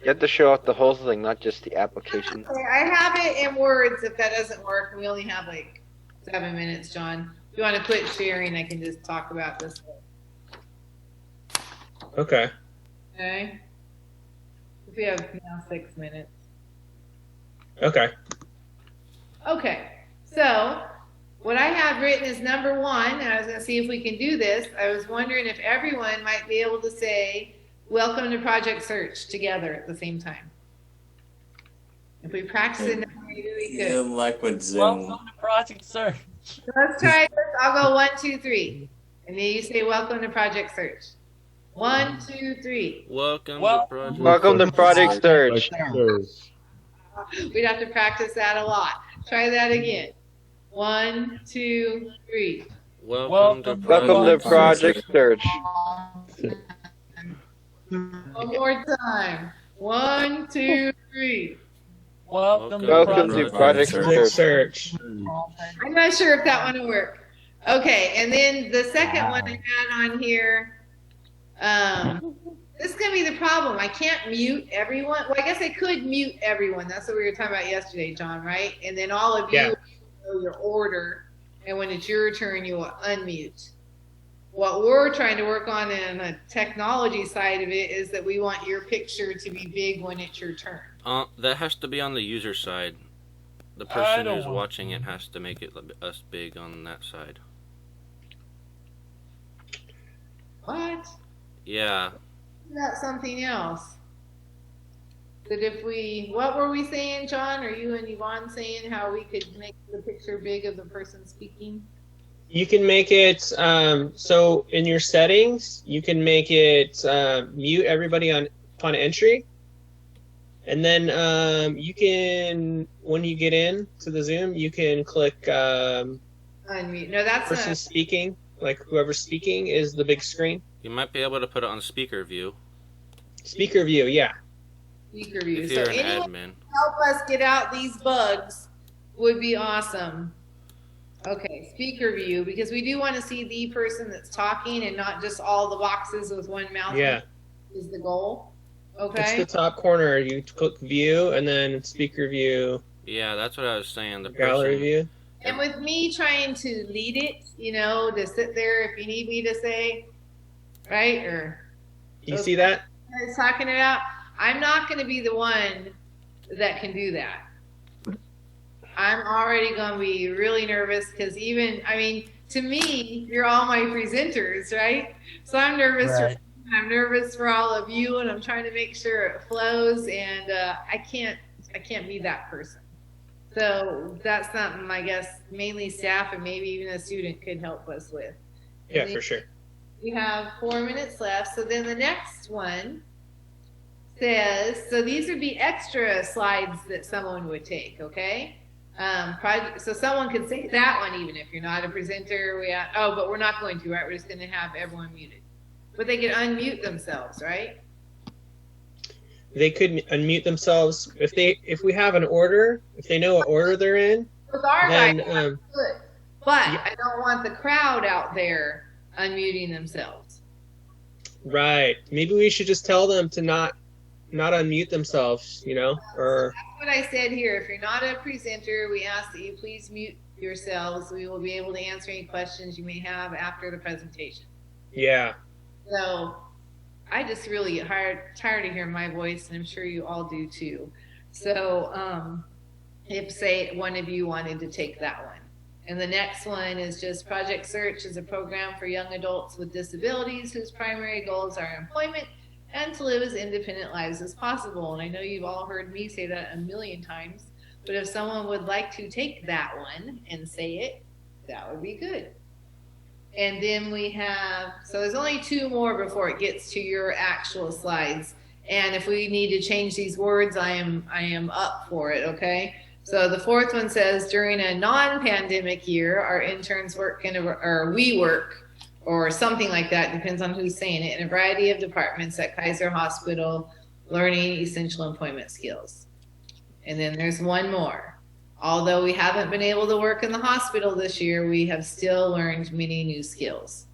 You have to show off the whole thing, not just the application. Okay, I have it in words if that doesn't work. We only have like 7 minutes, John. If you want to quit sharing, I can just talk about this one. Okay. Okay? We have now 6 minutes. Okay. Okay, so what I have written is number 1, and I was going to see if we can do this. I was wondering if everyone might be able to say, welcome to Project Search together at the same time. If we practice it now, maybe we could. Good luck with Zoom. Welcome to Project Search. Let's try this. I'll go 1, 2, 3. And then you say, welcome to Project Search. 1, 2, 3. Welcome to Project Welcome to Project Search. We'd have to practice that a lot. Try that again. 1, 2, 3. Welcome to Project Search. One more time. 1, 2, 3. Welcome to Project Search. I'm not sure if that one will work. Okay, and then the second one I had on here, this is going to be the problem. I can't mute everyone. Well, I guess I could mute everyone. That's what we were talking about yesterday, John, right? And then all of you know your order, and when it's your turn, you will unmute. What we're trying to work on in the technology side of it is that we want your picture to be big when it's your turn. That has to be on the user side. The I person don't who's want watching it has to make it us big on that side. What? Yeah. That's something else. That if what were we saying, John? Are you and Yvonne saying how we could make the picture big of the person speaking? You can make it, so in your settings, you can make it mute everybody upon entry. And then you can, when you get in to the Zoom, you can click unmute. No, that's person speaking. Like whoever's speaking is the big screen. You might be able to put it on speaker view. Speaker view, yeah. Speaker view. If So you're an anyone admin. who help us get out these bugs would be awesome. Okay, speaker view, because we do want to see the person that's talking and not just all the boxes with one mouse. Yeah. Is the goal. It's Okay. the top corner. You click view and then speaker view, Yeah, that's what I was saying. The gallery person. view. And with me trying to lead it, to sit there if you need me to say, right? Or You see that? I was talking about. I'm not going to be the one that can do that. I'm already going to be really nervous because to me, you're all my presenters, right? So I'm nervous. Right. I'm nervous for all of you, and I'm trying to make sure it flows. And I can't be that person. So that's something I guess mainly staff and maybe even a student could help us with. Yeah, for sure. We have 4 minutes left. So then the next one says, so these would be extra slides that someone would take, okay? So someone could say that one even if you're not a presenter. But we're not going to, right? We're just going to have everyone muted. But they could unmute themselves, right? They could unmute themselves if we have an order, if they know what order they're in. With our then, guys, good. But I don't want the crowd out there unmuting themselves. Right. Maybe we should just tell them to not unmute themselves, or. That's what I said here. If you're not a presenter, we ask that you please mute yourselves. We will be able to answer any questions you may have after the presentation. Yeah. So I just really get tired of hearing my voice, and I'm sure you all do too. So if, say, one of you wanted to take that one. And the next one is just Project Search is a program for young adults with disabilities whose primary goals are employment and to live as independent lives as possible. And I know you've all heard me say that a million times, but if someone would like to take that one and say it, that would be good. And then we have, so there's only 2 more before it gets to your actual slides. And if we need to change these words, I am up for it, okay? So the 4th one says, during a non-pandemic year, our interns work we work, or something like that, depends on who's saying it, in a variety of departments at Kaiser Hospital, learning essential employment skills. And then there's one more. Although we haven't been able to work in the hospital this year, we have still learned many new skills.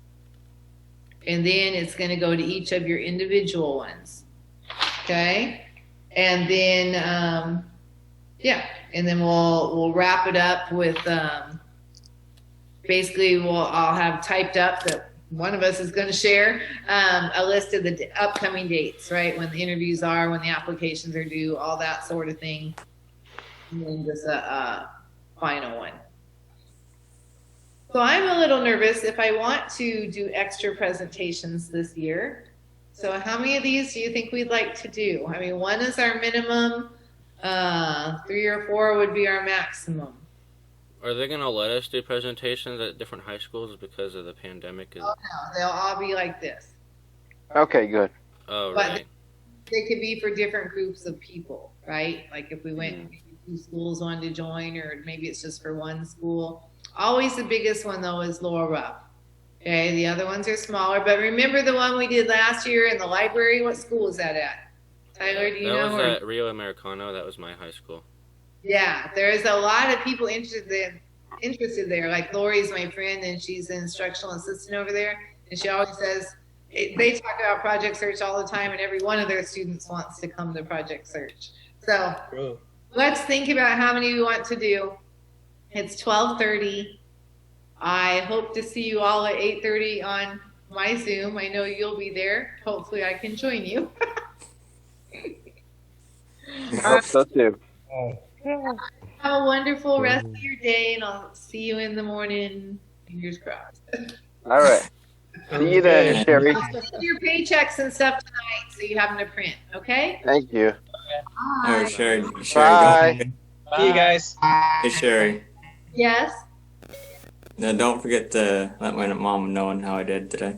And then it's going to go to each of your individual ones. Okay? And then, and then we'll wrap it up with, basically I'll have typed up that one of us is going to share a list of the upcoming dates, right? When the interviews are, when the applications are due, all that sort of thing. And then just a final one. So I'm a little nervous if I want to do extra presentations this year. So how many of these do you think we'd like to do? 1 is our minimum. 3 or 4 would be our maximum. Are they going to let us do presentations at different high schools because of the pandemic? Oh, no, they'll all be like this. Okay, good. Oh, But right. they could be for different groups of people, right? Like if we went, maybe 2 schools wanted to join, or maybe it's just for 1 school. Always the biggest one, though, is Laurel Rupp. Okay, the other ones are smaller. But remember the one we did last year in the library? What school was that at? Tyler, do you know? That was at Rio Americano. That was my high school. Yeah, there's a lot of people interested there. Like Lori's my friend, and she's an instructional assistant over there. And she always says, they talk about Project Search all the time, and every one of their students wants to come to Project Search. So let's think about how many we want to do. It's 12:30. I hope to see you all at 8:30 on my Zoom. I know you'll be there. Hopefully I can join you. I hope so too. Have a wonderful rest of your day, and I'll see you in the morning. Fingers crossed. All right. See you then, Sherry. I'll send your paychecks and stuff tonight so you have them to print, okay? Thank you. Oh, Sherry. Bye. See you guys. Hey, Sherry. Yes? Now, don't forget to let my mom know how I did today.